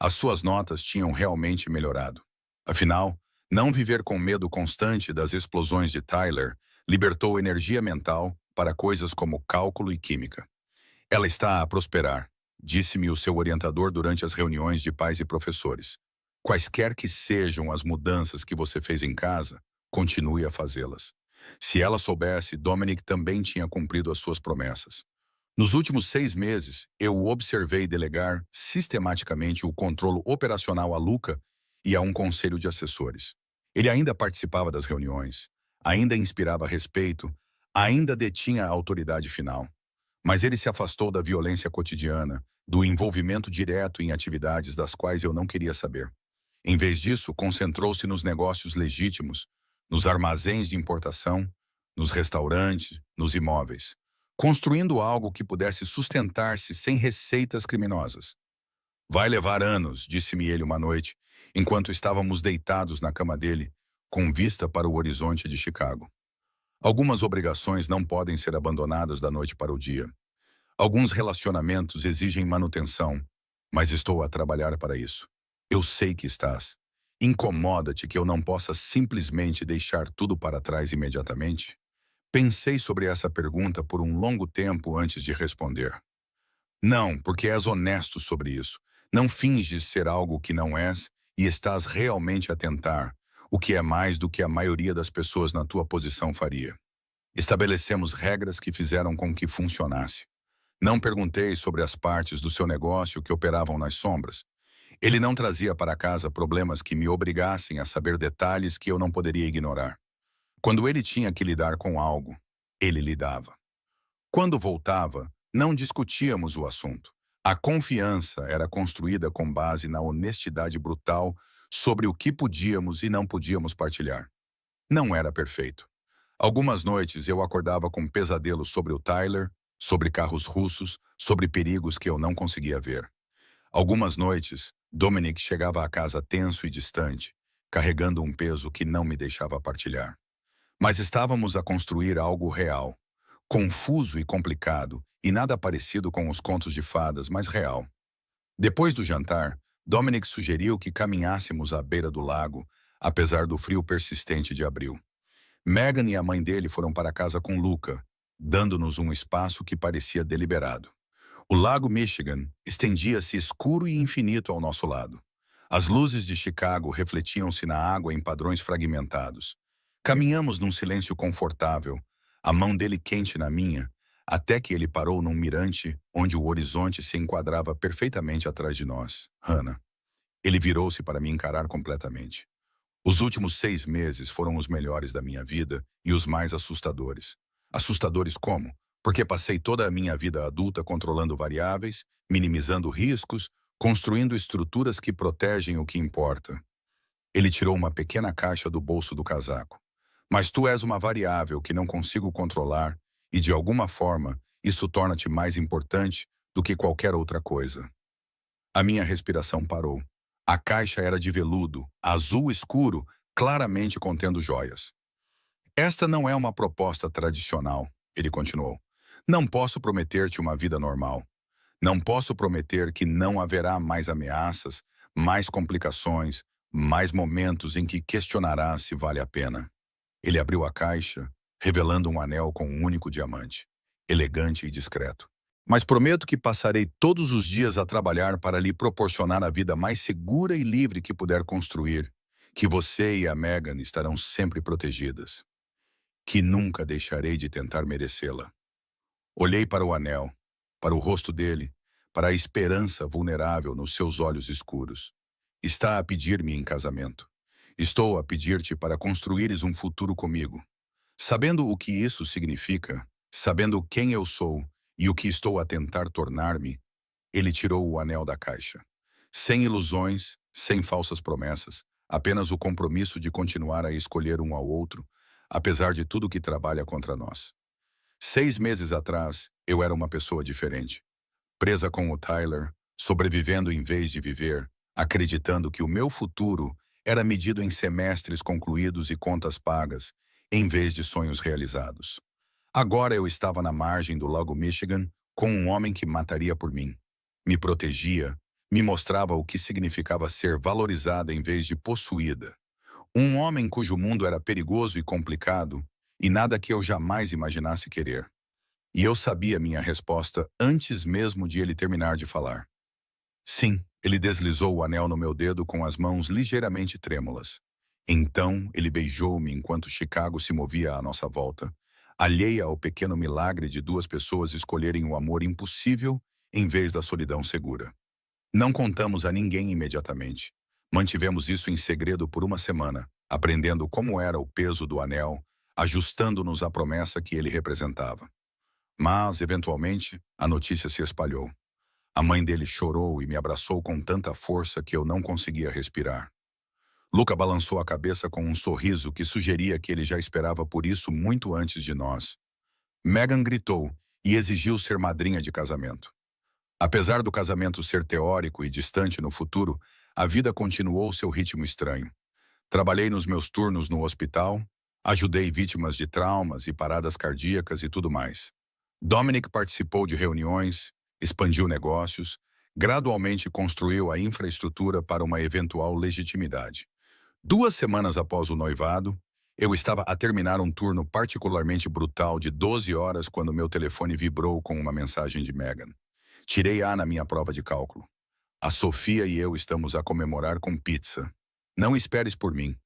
As suas notas tinham realmente melhorado. Afinal, não viver com medo constante das explosões de Tyler libertou energia mental para coisas como cálculo e química. Ela está a prosperar, disse-me o seu orientador durante as reuniões de pais e professores. Quaisquer que sejam as mudanças que você fez em casa, continue a fazê-las. Se ela soubesse, Dominic também tinha cumprido as suas promessas. Nos últimos 6 meses, eu o observei delegar sistematicamente o controle operacional a Luca e a um conselho de assessores. Ele ainda participava das reuniões, ainda inspirava respeito, ainda detinha a autoridade final. Mas ele se afastou da violência cotidiana, do envolvimento direto em atividades das quais eu não queria saber. Em vez disso, concentrou-se nos negócios legítimos, nos armazéns de importação, nos restaurantes, nos imóveis. construindo algo que pudesse sustentar-se sem receitas criminosas. Vai levar anos, disse-me ele uma noite, enquanto estávamos deitados na cama dele, com vista para o horizonte de Chicago. Algumas obrigações não podem ser abandonadas da noite para o dia. Alguns relacionamentos exigem manutenção, mas estou a trabalhar para isso. Eu sei que estás. Incomoda-te que eu não possa simplesmente deixar tudo para trás imediatamente? Pensei sobre essa pergunta por um longo tempo antes de responder. Não, porque és honesto sobre isso. Não finges ser algo que não és e estás realmente a tentar, o que é mais do que a maioria das pessoas na tua posição faria. Estabelecemos regras que fizeram com que funcionasse. Não perguntei sobre as partes do seu negócio que operavam nas sombras. Ele não trazia para casa problemas que me obrigassem a saber detalhes que eu não poderia ignorar. Quando ele tinha que lidar com algo, ele lidava. Quando voltava, não discutíamos o assunto. A confiança era construída com base na honestidade brutal sobre o que podíamos e não podíamos partilhar. Não era perfeito. Algumas noites eu acordava com pesadelos sobre o Tyler, sobre carros russos, sobre perigos que eu não conseguia ver. Algumas noites, Dominic chegava à casa tenso e distante, carregando um peso que não me deixava partilhar. Mas estávamos a construir algo real, confuso e complicado, e nada parecido com os contos de fadas, mas real. Depois do jantar, Dominic sugeriu que caminhássemos à beira do lago, apesar do frio persistente de abril. Megan e a mãe dele foram para casa com Luca, dando-nos um espaço que parecia deliberado. O lago Michigan estendia-se escuro e infinito ao nosso lado. As luzes de Chicago refletiam-se na água em padrões fragmentados. Caminhamos num silêncio confortável, a mão dele quente na minha, até que ele parou num mirante onde o horizonte se enquadrava perfeitamente atrás de nós. Hannah. Ele virou-se para me encarar completamente. Os últimos 6 meses foram os melhores da minha vida e os mais assustadores. Assustadores como? Porque passei toda a minha vida adulta controlando variáveis, minimizando riscos, construindo estruturas que protegem o que importa. Ele tirou uma pequena caixa do bolso do casaco. Mas tu és uma variável que não consigo controlar e, de alguma forma, isso torna-te mais importante do que qualquer outra coisa. A minha respiração parou. A caixa era de veludo, azul escuro, claramente contendo joias. Esta não é uma proposta tradicional, ele continuou. Não posso prometer-te uma vida normal. Não posso prometer que não haverá mais ameaças, mais complicações, mais momentos em que questionarás se vale a pena. Ele abriu a caixa, revelando um anel com um único diamante, elegante e discreto. Mas prometo que passarei todos os dias a trabalhar para lhe proporcionar a vida mais segura e livre que puder construir, que você e a Megan estarão sempre protegidas, que nunca deixarei de tentar merecê-la. Olhei para o anel, para o rosto dele, para a esperança vulnerável nos seus olhos escuros. Está a pedir-me em casamento. Estou a pedir-te para construires um futuro comigo. Sabendo o que isso significa, sabendo quem eu sou e o que estou a tentar tornar-me, ele tirou o anel da caixa. Sem ilusões, sem falsas promessas, apenas o compromisso de continuar a escolher um ao outro, apesar de tudo que trabalha contra nós. 6 meses atrás, eu era uma pessoa diferente. Presa com o Tyler, sobrevivendo em vez de viver, acreditando que o meu futuro era medido em semestres concluídos e contas pagas, em vez de sonhos realizados. Agora eu estava na margem do lago Michigan com um homem que mataria por mim. Me protegia, me mostrava o que significava ser valorizada em vez de possuída. Um homem cujo mundo era perigoso e complicado, e nada que eu jamais imaginasse querer. E eu sabia minha resposta antes mesmo de ele terminar de falar. Sim, ele deslizou o anel no meu dedo com as mãos ligeiramente trêmulas. Então ele beijou-me enquanto Chicago se movia à nossa volta, alheia ao pequeno milagre de 2 pessoas escolherem o amor impossível em vez da solidão segura. Não contamos a ninguém imediatamente. Mantivemos isso em segredo por 1 semana, aprendendo como era o peso do anel, ajustando-nos à promessa que ele representava. Mas, eventualmente, a notícia se espalhou. A mãe dele chorou e me abraçou com tanta força que eu não conseguia respirar. Luca balançou a cabeça com um sorriso que sugeria que ele já esperava por isso muito antes de nós. Megan gritou, e exigiu ser madrinha de casamento. Apesar do casamento ser teórico e distante no futuro, a vida continuou seu ritmo estranho. Trabalhei nos meus turnos no hospital, ajudei vítimas de traumas e paradas cardíacas e tudo mais. Dominic participou de reuniões, expandiu negócios, gradualmente construiu a infraestrutura para uma eventual legitimidade. 2 semanas após o noivado, eu estava a terminar um turno particularmente brutal de 12 horas quando meu telefone vibrou com uma mensagem de Megan. Tirei A na minha prova de cálculo. A Sofia e eu estamos a comemorar com pizza. Não esperes por mim.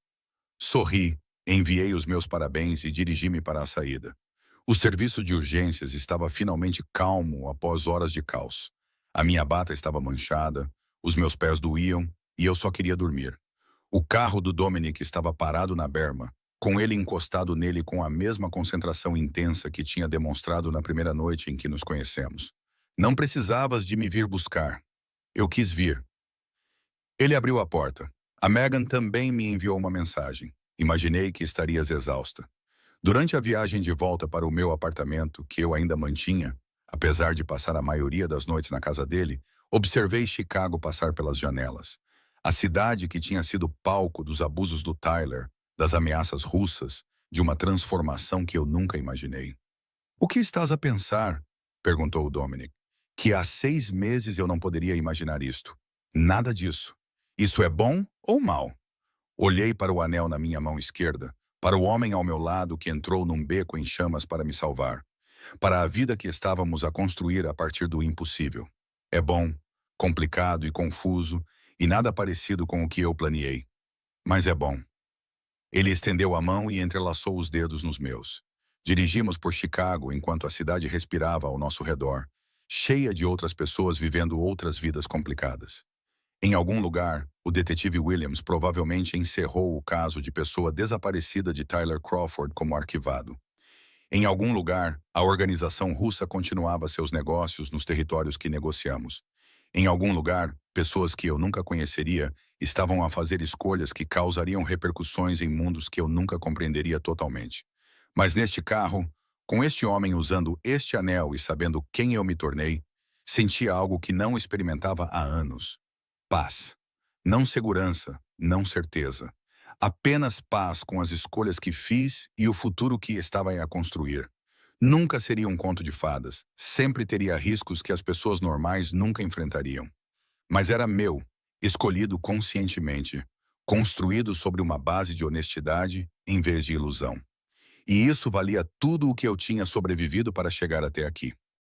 Sorri, enviei os meus parabéns e dirigi-me para a saída. O serviço de urgências estava finalmente calmo após horas de caos. A minha bata estava manchada, os meus pés doíam e eu só queria dormir. O carro do Dominic estava parado na berma, com ele encostado nele com a mesma concentração intensa que tinha demonstrado na primeira noite em que nos conhecemos. Não precisavas de me vir buscar. Eu quis vir. Ele abriu a porta. A Megan também me enviou uma mensagem. Imaginei que estarias exausta. Durante a viagem de volta para o meu apartamento, que eu ainda mantinha, apesar de passar a maioria das noites na casa dele, observei Chicago passar pelas janelas. A cidade que tinha sido palco dos abusos do Tyler, das ameaças russas, de uma transformação que eu nunca imaginei. "O que estás a pensar?" perguntou o Dominic. "Que há 6 meses eu não poderia imaginar isto. Nada disso. Isso é bom ou mal?" Olhei para o anel na minha mão esquerda, para o homem ao meu lado que entrou num beco em chamas para me salvar, para a vida que estávamos a construir a partir do impossível. É bom, complicado e confuso, e nada parecido com o que eu planeei. Mas é bom. Ele estendeu a mão e entrelaçou os dedos nos meus. Dirigimos por Chicago enquanto a cidade respirava ao nosso redor, cheia de outras pessoas vivendo outras vidas complicadas. Em algum lugar, o detetive Williams provavelmente encerrou o caso de pessoa desaparecida de Tyler Crawford como arquivado. Em algum lugar, a organização russa continuava seus negócios nos territórios que negociamos. Em algum lugar, pessoas que eu nunca conheceria estavam a fazer escolhas que causariam repercussões em mundos que eu nunca compreenderia totalmente. Mas neste carro, com este homem usando este anel e sabendo quem eu me tornei, sentia algo que não experimentava há anos. Paz. Não segurança, não certeza. Apenas paz com as escolhas que fiz e o futuro que estava a construir. Nunca seria um conto de fadas, sempre teria riscos que as pessoas normais nunca enfrentariam. Mas era meu, escolhido conscientemente, construído sobre uma base de honestidade em vez de ilusão. E isso valia tudo o que eu tinha sobrevivido para chegar até aqui.